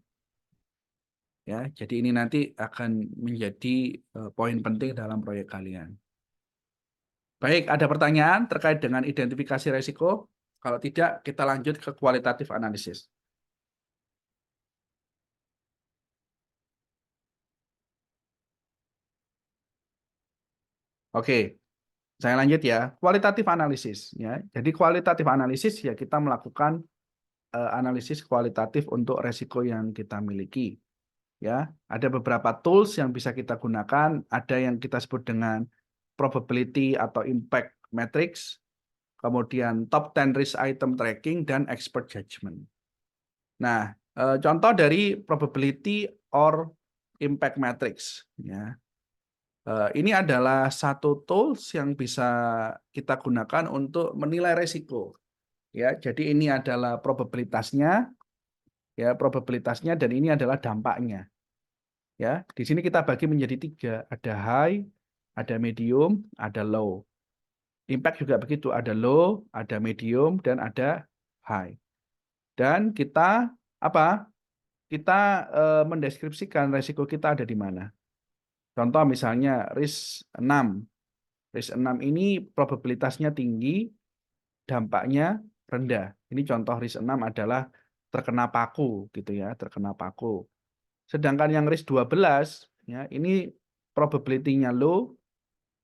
Ya, jadi ini nanti akan menjadi poin penting dalam proyek kalian. Baik, ada pertanyaan terkait dengan identifikasi resiko? Kalau tidak, kita lanjut ke kualitatif analisis. Oke, saya lanjut ya. Kualitatif analisis ya. Jadi kualitatif analisis ya kita melakukan analisis kualitatif untuk resiko yang kita miliki. Ya, ada beberapa tools yang bisa kita gunakan, ada yang kita sebut dengan probability atau impact matrix, kemudian top 10 risk item tracking, dan expert judgment. Nah, contoh dari probability or impact matrix. Ya. Ini adalah satu tools yang bisa kita gunakan untuk menilai resiko. Ya, jadi ini adalah probabilitasnya, dan ini adalah dampaknya. Ya, di sini kita bagi menjadi 3, ada high, ada medium, ada low. Impact juga begitu, ada low, ada medium, dan ada high. Dan kita apa? Kita mendeskripsikan resiko kita ada di mana. Contoh misalnya risk 6. Risk 6 ini probabilitasnya tinggi, dampaknya rendah. Ini contoh risk 6 adalah terkena paku gitu ya, terkena paku. Sedangkan yang risk 12 ya, ini probability-nya low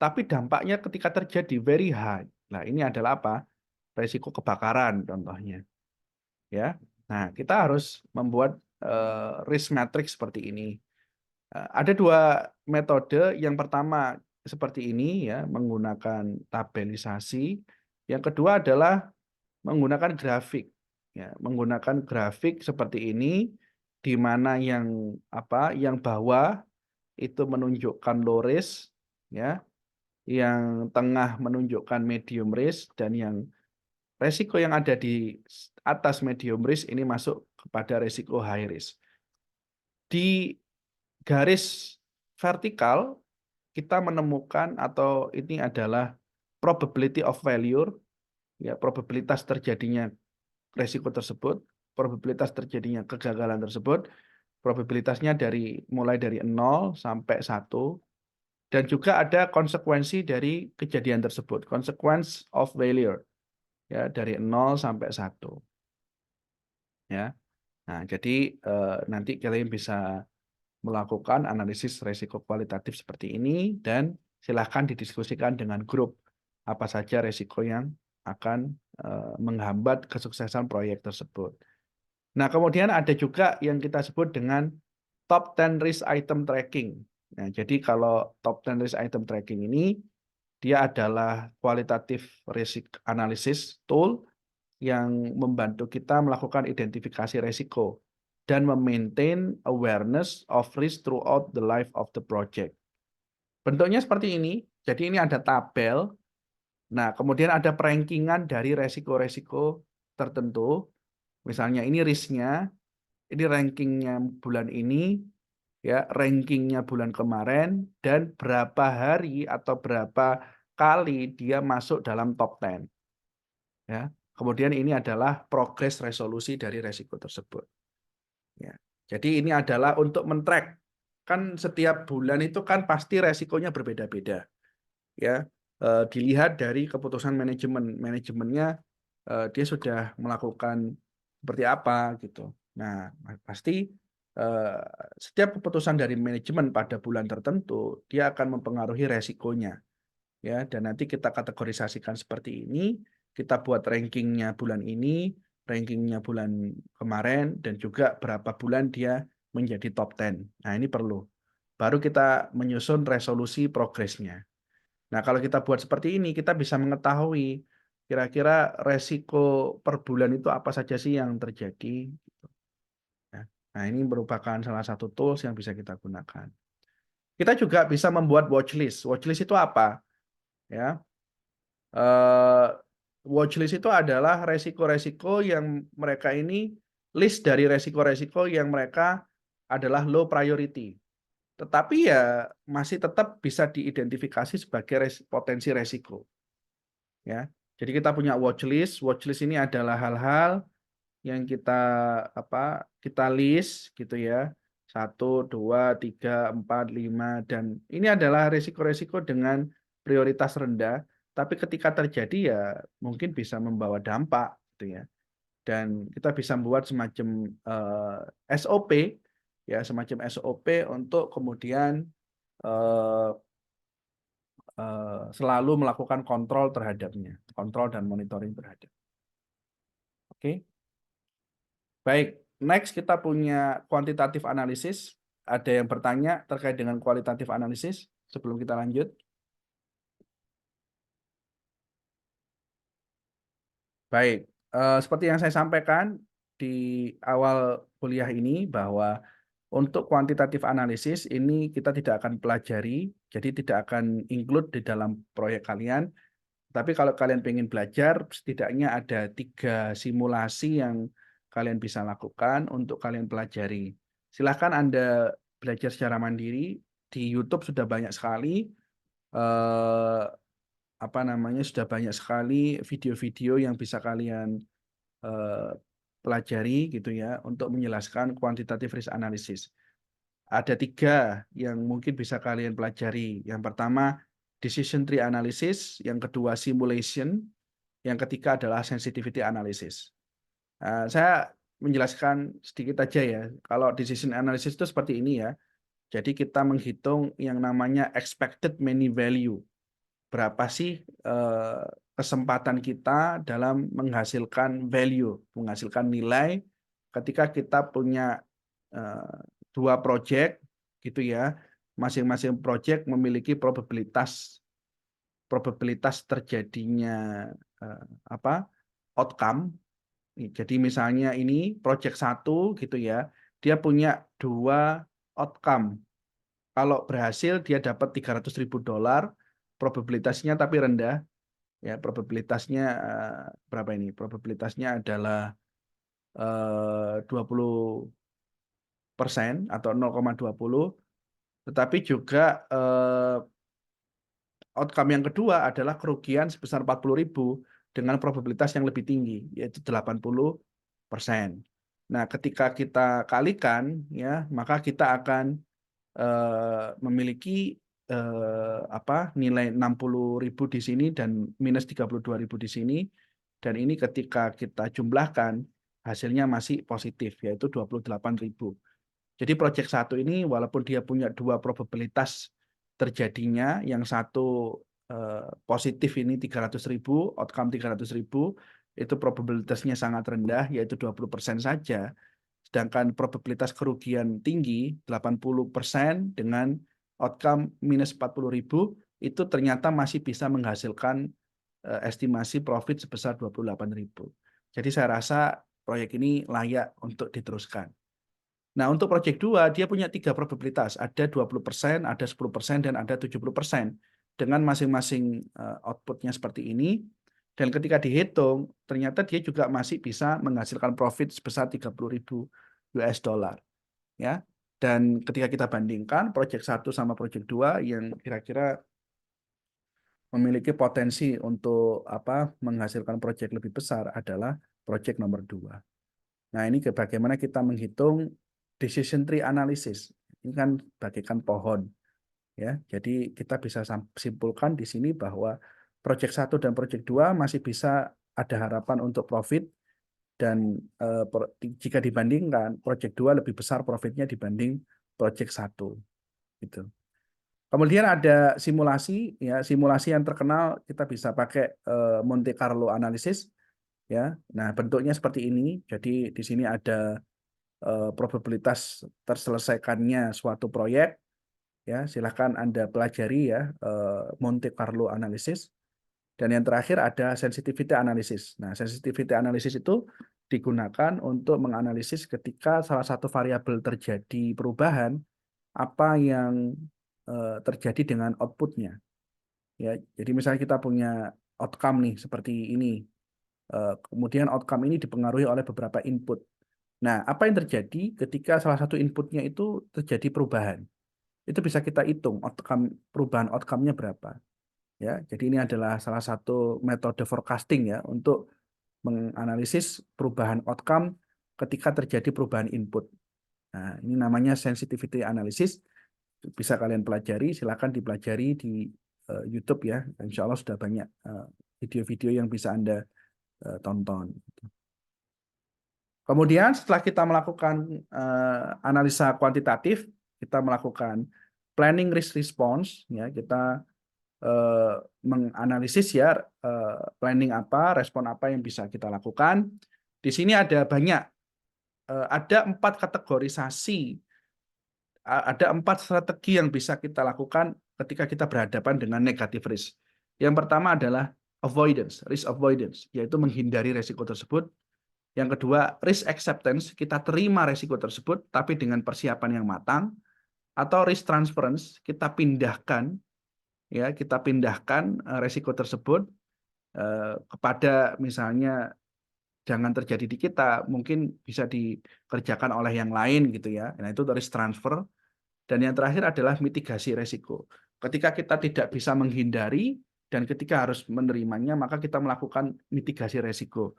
tapi dampaknya ketika terjadi very high. Nah, ini adalah apa? Resiko kebakaran contohnya. Ya. Nah, kita harus membuat risk matrix seperti ini. Ada 2 metode. Yang pertama seperti ini ya, menggunakan tabelisasi. Yang kedua adalah menggunakan grafik. Ya, menggunakan grafik seperti ini, di mana yang bawah itu menunjukkan low risk, ya, yang tengah menunjukkan medium risk, dan yang resiko yang ada di atas medium risk ini masuk kepada resiko high risk. Di garis vertikal kita menemukan, atau ini adalah probability of failure, ya, probabilitas terjadinya resiko tersebut, probabilitas terjadinya kegagalan tersebut, probabilitasnya mulai dari 0 sampai 1, dan juga ada konsekuensi dari kejadian tersebut, consequence of failure, ya, dari 0 sampai 1. Ya. Nah, jadi nanti kalian bisa melakukan analisis resiko kualitatif seperti ini, dan silahkan didiskusikan dengan grup apa saja resiko yang akan menghambat kesuksesan proyek tersebut. Nah, kemudian ada juga yang kita sebut dengan top 10 risk item tracking. Nah, jadi kalau top 10 risk item tracking ini, dia adalah kualitatif risk analysis tool yang membantu kita melakukan identifikasi resiko dan memaintain awareness of risk throughout the life of the project. Bentuknya seperti ini. Jadi ini ada tabel. Nah, kemudian ada perankingan dari resiko-resiko tertentu. Misalnya ini risknya, ini rankingnya bulan ini, ya, rankingnya bulan kemarin, dan berapa hari atau berapa kali dia masuk dalam top 10. Ya. Kemudian ini adalah progres resolusi dari resiko tersebut. Ya. Jadi ini adalah untuk men-track. Kan setiap bulan itu kan pasti resikonya berbeda-beda. Ya. Dilihat dari keputusan manajemennya, dia sudah melakukan seperti apa gitu. Nah, pasti setiap keputusan dari manajemen pada bulan tertentu dia akan mempengaruhi resikonya. ya, dan nanti kita kategorisasikan seperti ini, kita buat rankingnya bulan ini, rankingnya bulan kemarin, dan juga berapa bulan dia menjadi top 10. Nah, ini perlu. Baru kita menyusun resolusi progresnya. Nah, kalau kita buat seperti ini, kita bisa mengetahui kira-kira resiko per bulan itu apa saja sih yang terjadi. Ya. Nah, ini merupakan salah satu tools yang bisa kita gunakan. Kita juga bisa membuat watchlist. Watchlist itu apa? Ya, eh, watchlist itu adalah resiko-resiko yang mereka ini list dari resiko-resiko yang mereka adalah low priority. Tetapi ya masih tetap bisa diidentifikasi sebagai potensi resiko. Ya, jadi kita punya watchlist. Watchlist ini adalah hal-hal yang kita list gitu ya. 1, 2, 3, 4, 5, dan ini adalah risiko-risiko dengan prioritas rendah, tapi ketika terjadi ya mungkin bisa membawa dampak gitu ya. Dan kita bisa membuat semacam SOP ya, semacam SOP untuk kemudian eh, selalu melakukan kontrol terhadapnya, kontrol dan monitoring terhadap. Oke. Baik, next kita punya kuantitatif analisis. Ada yang bertanya terkait dengan kualitatif analisis sebelum kita lanjut? Baik, seperti yang saya sampaikan di awal kuliah ini bahwa untuk kuantitatif analisis ini kita tidak akan pelajari, jadi tidak akan include di dalam proyek kalian. Tapi kalau kalian ingin belajar, setidaknya ada 3 simulasi yang kalian bisa lakukan untuk kalian pelajari. Silahkan Anda belajar secara mandiri. Di YouTube sudah banyak sekali eh, sudah banyak sekali video-video yang bisa kalian eh, pelajari gitu ya untuk menjelaskan quantitative risk analysis. Ada 3 yang mungkin bisa kalian pelajari. Yang pertama decision tree analysis, yang kedua simulation, yang ketiga adalah sensitivity analysis. Saya menjelaskan sedikit aja ya. Kalau decision analysis itu seperti ini ya. Jadi kita menghitung yang namanya expected money value. Berapa sih kesempatan kita dalam menghasilkan value, menghasilkan nilai ketika kita punya 2 project gitu ya. Masing-masing project memiliki probabilitas terjadinya outcome. Jadi misalnya ini project 1 gitu ya, dia punya 2 outcome. Kalau berhasil dia dapat $300.000, probabilitasnya tapi rendah. Ya, probabilitasnya berapa ini? Probabilitasnya adalah 20% atau 0,20. Tetapi juga outcome yang kedua adalah kerugian sebesar 40.000 dengan probabilitas yang lebih tinggi, yaitu 80%. Nah, ketika kita kalikan, ya, maka kita akan memiliki nilai 60.000 di sini dan minus 32.000 di sini. Dan ini ketika kita jumlahkan, hasilnya masih positif, yaitu 28.000. Jadi project 1 ini walaupun dia punya 2 probabilitas terjadinya, yang satu positif ini 300.000, outcome 300.000, itu probabilitasnya sangat rendah, yaitu 20% saja. Sedangkan probabilitas kerugian tinggi 80% dengan outcome minus 40.000 itu ternyata masih bisa menghasilkan estimasi profit sebesar 28.000. Jadi saya rasa proyek ini layak untuk diteruskan. Nah, untuk proyek 2 dia punya 3 probabilitas, ada 20%, ada 10%, dan ada 70%. Dengan masing-masing outputnya seperti ini, dan ketika dihitung, ternyata dia juga masih bisa menghasilkan profit sebesar 30.000 US dollar. Ya. Dan ketika kita bandingkan proyek 1 sama proyek 2 yang kira-kira memiliki potensi untuk menghasilkan proyek lebih besar adalah proyek nomor 2. Nah, ini bagaimana kita menghitung decision tree analysis. Ini kan bagaikan pohon. Ya, jadi kita bisa simpulkan di sini bahwa proyek 1 dan proyek 2 masih bisa ada harapan untuk profit, dan jika dibandingkan proyek 2 lebih besar profitnya dibanding proyek 1 gitu. Kemudian ada simulasi, ya simulasi yang terkenal kita bisa pakai Monte Carlo analysis, ya. Nah bentuknya seperti ini. Jadi di sini ada probabilitas terselesaikannya suatu proyek, ya. Silahkan Anda pelajari ya Monte Carlo analysis. Dan yang terakhir ada sensitivity analysis. Nah sensitivity analysis itu digunakan untuk menganalisis ketika salah satu variabel terjadi perubahan, apa yang terjadi dengan outputnya. Ya, jadi misalnya kita punya outcome nih seperti ini, kemudian outcome ini dipengaruhi oleh beberapa input. Nah, apa yang terjadi ketika salah satu inputnya itu terjadi perubahan? Itu bisa kita hitung perubahan outcome-nya berapa. Ya, jadi ini adalah salah satu metode forecasting ya untuk menganalisis perubahan outcome ketika terjadi perubahan input. Nah, ini namanya sensitivity analysis. Bisa kalian pelajari, silakan dipelajari di YouTube ya. Insya Allah sudah banyak video-video yang bisa Anda tonton. Kemudian setelah kita melakukan analisa kuantitatif, kita melakukan planning risk response, ya kita menganalisis ya planning apa, respon apa yang bisa kita lakukan. Di sini ada banyak, ada 4 kategorisasi, ada 4 strategi yang bisa kita lakukan ketika kita berhadapan dengan negative risk. Yang pertama adalah avoidance, risk avoidance, yaitu menghindari risiko tersebut. Yang kedua, risk acceptance, kita terima risiko tersebut tapi dengan persiapan yang matang. Atau risk transference, kita pindahkan risiko tersebut kepada misalnya jangan terjadi di kita, mungkin bisa dikerjakan oleh yang lain gitu ya. Nah, itu risk transfer. Dan yang terakhir adalah mitigasi risiko. Ketika kita tidak bisa menghindari dan ketika harus menerimanya, maka kita melakukan mitigasi risiko.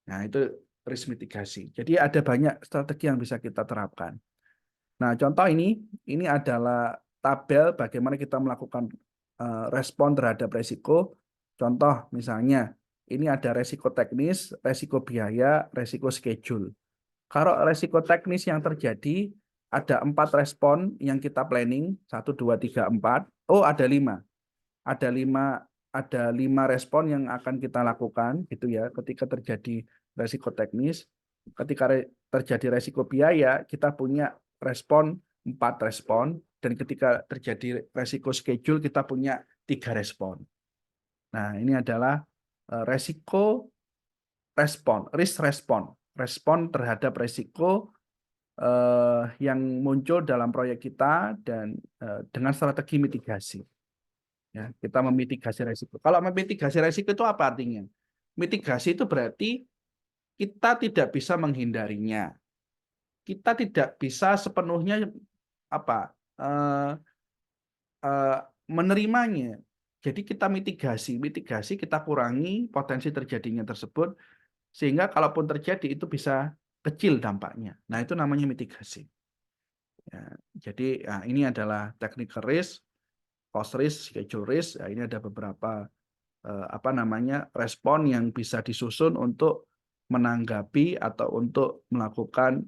Nah, itu risk mitigasi. Jadi ada banyak strategi yang bisa kita terapkan. Nah, contoh ini adalah tabel bagaimana kita melakukan respon terhadap risiko. Contoh misalnya, ini ada risiko teknis, risiko biaya, risiko schedule. Kalau risiko teknis yang terjadi, ada 4 respon yang kita planning, 1, 2, 3, 4. Oh, ada 5. Ada 5 respon yang akan kita lakukan gitu ya ketika terjadi risiko teknis. Ketika terjadi risiko biaya, kita punya 4 respon, dan ketika terjadi risiko schedule kita punya 3 respon. Nah, ini adalah risiko respon, risk respon terhadap risiko yang muncul dalam proyek kita dan dengan strategi mitigasi. Ya, kita memitigasi risiko. Kalau memitigasi risiko itu apa artinya? Mitigasi itu berarti kita tidak bisa menghindarinya. Kita tidak bisa sepenuhnya menerimanya. Jadi kita mitigasi kita kurangi potensi terjadinya tersebut sehingga kalaupun terjadi itu bisa kecil dampaknya. Nah, itu namanya mitigasi. Ya, jadi ini adalah technical risk, cost risk, schedule risk. Ya, ini ada beberapa respon yang bisa disusun untuk menanggapi atau untuk melakukan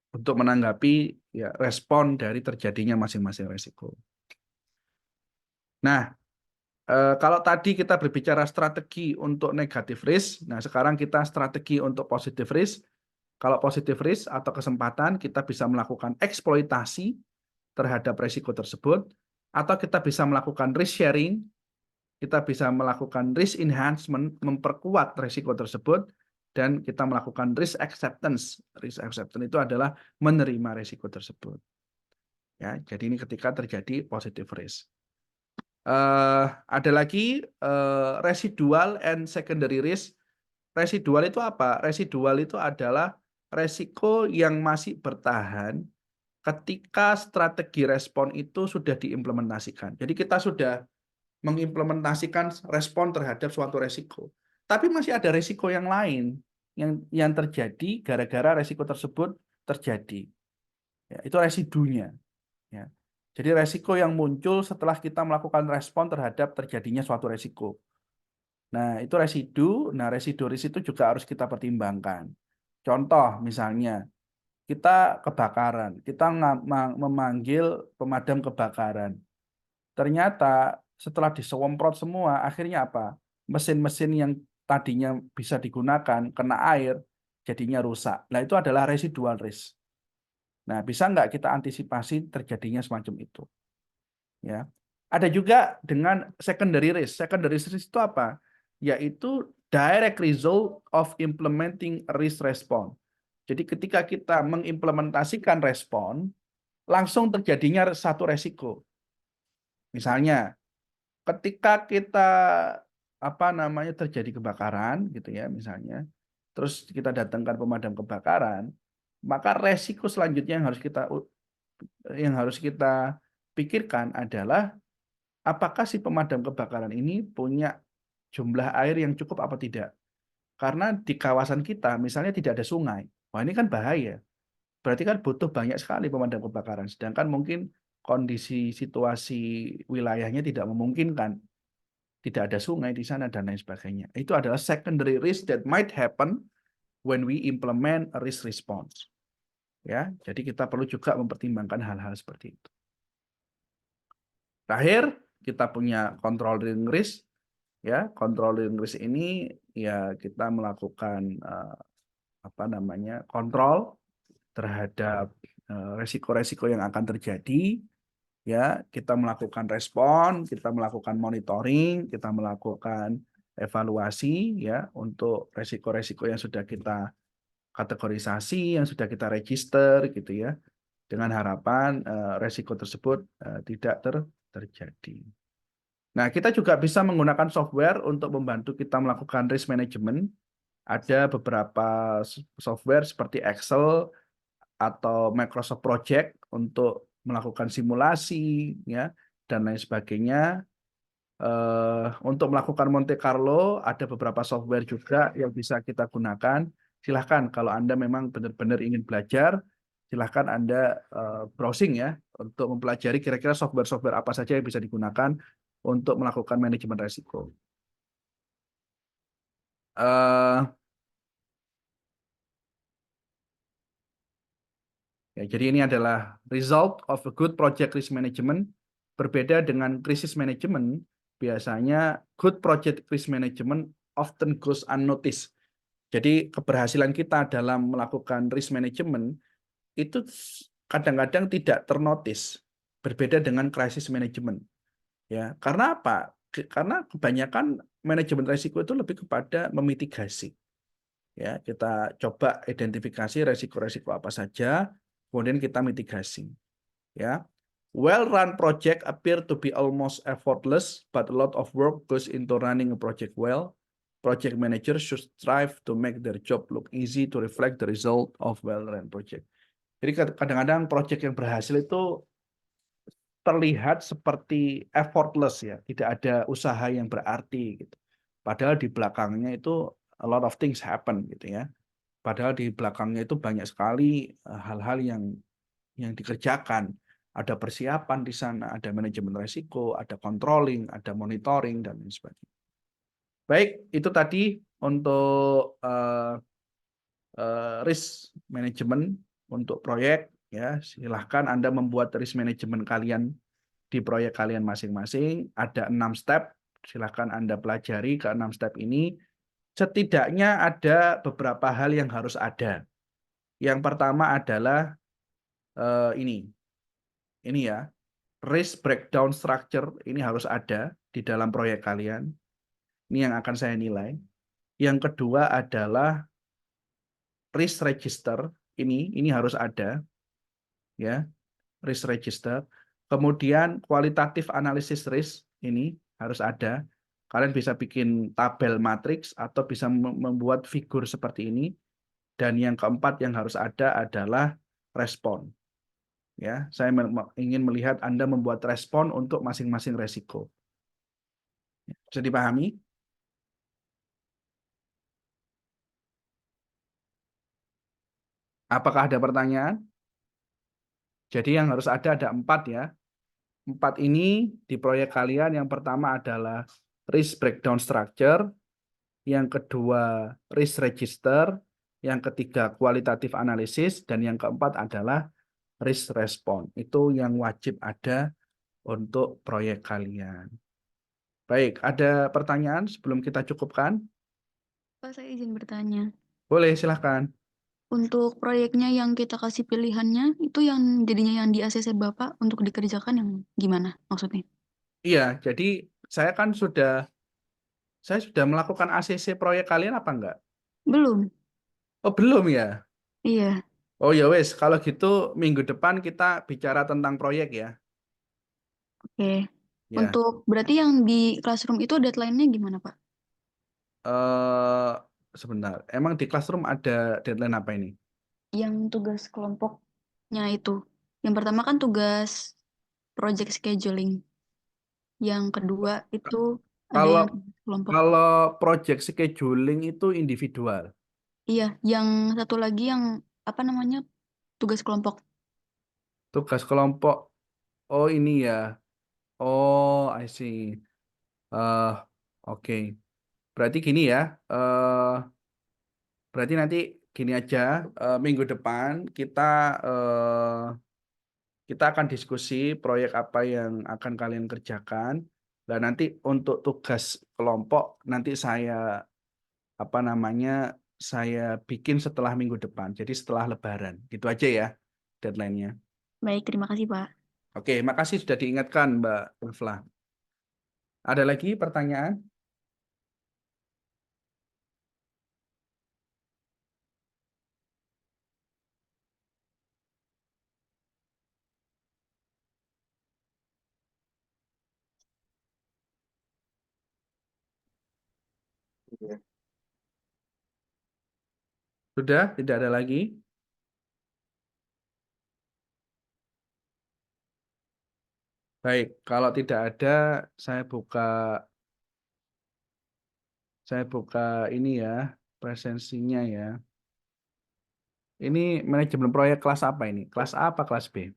untuk menanggapi ya respon dari terjadinya masing-masing risiko. Nah, kalau tadi kita berbicara strategi untuk negative risk, nah sekarang kita strategi untuk positive risk. Kalau positive risk atau kesempatan, kita bisa melakukan eksploitasi terhadap risiko tersebut, atau kita bisa melakukan risk sharing, kita bisa melakukan risk enhancement, memperkuat risiko tersebut, dan kita melakukan risk acceptance. Risk acceptance itu adalah menerima risiko tersebut. Ya, jadi ini ketika terjadi positive risk. Ada lagi residual and secondary risk. Residual itu apa? Residual itu adalah resiko yang masih bertahan ketika strategi respon itu sudah diimplementasikan. Jadi kita sudah mengimplementasikan respon terhadap suatu resiko. Tapi masih ada resiko yang lain yang terjadi gara-gara resiko tersebut terjadi. Ya, itu residunya. Ya. Jadi resiko yang muncul setelah kita melakukan respon terhadap terjadinya suatu resiko. Nah, itu residu. Nah, residu risk itu juga harus kita pertimbangkan. Contoh misalnya, kita kebakaran, kita memanggil pemadam kebakaran. Ternyata setelah disemprot semua, akhirnya apa? Mesin-mesin yang tadinya bisa digunakan kena air, jadinya rusak. Nah, itu adalah residual risk. Nah, bisa nggak kita antisipasi terjadinya semacam itu? Ya. Ada juga dengan secondary risk. Secondary risk itu apa? Yaitu direct result of implementing risk response. Jadi ketika kita mengimplementasikan respon, langsung terjadinya satu resiko. Misalnya, ketika kita terjadi kebakaran gitu ya misalnya, terus kita datangkan pemadam kebakaran, maka resiko selanjutnya yang harus kita pikirkan adalah apakah si pemadam kebakaran ini punya jumlah air yang cukup apa tidak. Karena di kawasan kita misalnya tidak ada sungai. Wah, ini kan bahaya. Berarti kan butuh banyak sekali pemadam kebakaran. Sedangkan mungkin kondisi situasi wilayahnya tidak memungkinkan. Tidak ada sungai di sana dan lain sebagainya. Itu adalah secondary risk that might happen when we implement a risk response. Ya, jadi kita perlu juga mempertimbangkan hal-hal seperti itu. Terakhir, kita punya controlling risk. Ya, controlling risk ini ya kita melakukan kontrol terhadap resiko-resiko yang akan terjadi. Ya, kita melakukan respon, kita melakukan monitoring, kita melakukan evaluasi ya untuk resiko-resiko yang sudah kita kategorisasi, yang sudah kita register gitu ya, dengan harapan resiko tersebut tidak terjadi. Nah, kita juga bisa menggunakan software untuk membantu kita melakukan risk management. Ada beberapa software seperti Excel atau Microsoft Project untuk melakukan simulasi ya dan lain sebagainya. Untuk melakukan Monte Carlo ada beberapa software juga yang bisa kita gunakan. Silahkan kalau Anda memang benar-benar ingin belajar, silahkan Anda browsing ya untuk mempelajari kira-kira software-software apa saja yang bisa digunakan untuk melakukan manajemen risiko. Ya, jadi ini adalah result of a good project risk management. Berbeda dengan krisis manajemen, biasanya good project risk management often goes unnoticed. Jadi keberhasilan kita dalam melakukan risk management itu kadang-kadang tidak ternotis. Berbeda dengan krisis manajemen. Ya, karena apa? Karena kebanyakan manajemen risiko itu lebih kepada memitigasi. Ya, kita coba identifikasi resiko-resiko apa saja, kemudian kita mitigasi. Ya, well-run project appear to be almost effortless, but a lot of work goes into running a project well. Project managers should strive to make their job look easy to reflect the result of well-run project. Jadi kadang-kadang project yang berhasil itu terlihat seperti effortless ya, tidak ada usaha yang berarti gitu. Padahal di belakangnya itu a lot of things happen gitu ya. Padahal di belakangnya itu banyak sekali hal-hal yang dikerjakan. Ada persiapan di sana, ada manajemen risiko, ada controlling, ada monitoring dan lain sebagainya. Baik, itu tadi untuk risk management untuk proyek ya. Silahkan Anda membuat risk management kalian di proyek kalian masing-masing. Ada 6 step, silahkan Anda pelajari ke 6 step ini. Setidaknya ada beberapa hal yang harus ada. Yang pertama adalah ini ya, risk breakdown structure ini harus ada di dalam proyek kalian. Ini yang akan saya nilai. Yang kedua adalah risk register, ini harus ada ya, risk register. Kemudian kualitatif analisis risk ini harus ada. Kalian bisa bikin tabel matriks atau bisa membuat figur seperti ini. Dan yang keempat yang harus ada adalah respon. Ya, saya ingin melihat Anda membuat respon untuk masing-masing resiko. Bisa dipahami? Apakah ada pertanyaan? Jadi yang harus ada 4 ya. 4 ini di proyek kalian yang pertama adalah risk breakdown structure, yang kedua risk register, yang ketiga kualitatif analisis, dan yang keempat adalah risk response. Itu yang wajib ada untuk proyek kalian. Baik, ada pertanyaan sebelum kita cukupkan? Pak, saya izin bertanya. Boleh, silahkan. Untuk proyeknya yang kita kasih pilihannya, itu yang jadinya yang di ACC Bapak untuk dikerjakan yang gimana maksudnya? Iya, jadi saya sudah melakukan ACC proyek kalian apa enggak? Belum. Oh, belum ya? Iya, Oh ya wes, kalau gitu minggu depan kita bicara tentang proyek ya. oke. Ya, Untuk berarti yang di classroom itu deadline-nya gimana, Pak? eh sebentar. Emang di Classroom ada deadline apa ini? Yang tugas kelompoknya itu. Yang pertama kan tugas project scheduling. Yang kedua itu ada Kalau yang tugas kelompok. kalau project scheduling itu individual. Iya, yang satu lagi yang apa namanya? Tugas kelompok. Tugas kelompok. Oh ini ya. Oh, I see. eh oke. Berarti gini ya. Berarti nanti gini aja. Minggu depan kita akan diskusi proyek apa yang akan kalian kerjakan. Dan nanti untuk tugas kelompok nanti apa namanya saya bikin setelah minggu depan. Jadi setelah Lebaran. Gitu aja ya deadline-nya. Baik, terima kasih, Pak. Oke, makasih sudah diingatkan Mbak Ulfla. Ada lagi pertanyaan? Sudah? Tidak ada lagi? Baik, kalau tidak ada, saya buka saya buka ini ya, presensinya ya. Ini manajemen proyek kelas apa ini? Kelas A apa kelas B?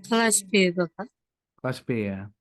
Kelas B, Bapak. Kelas B ya.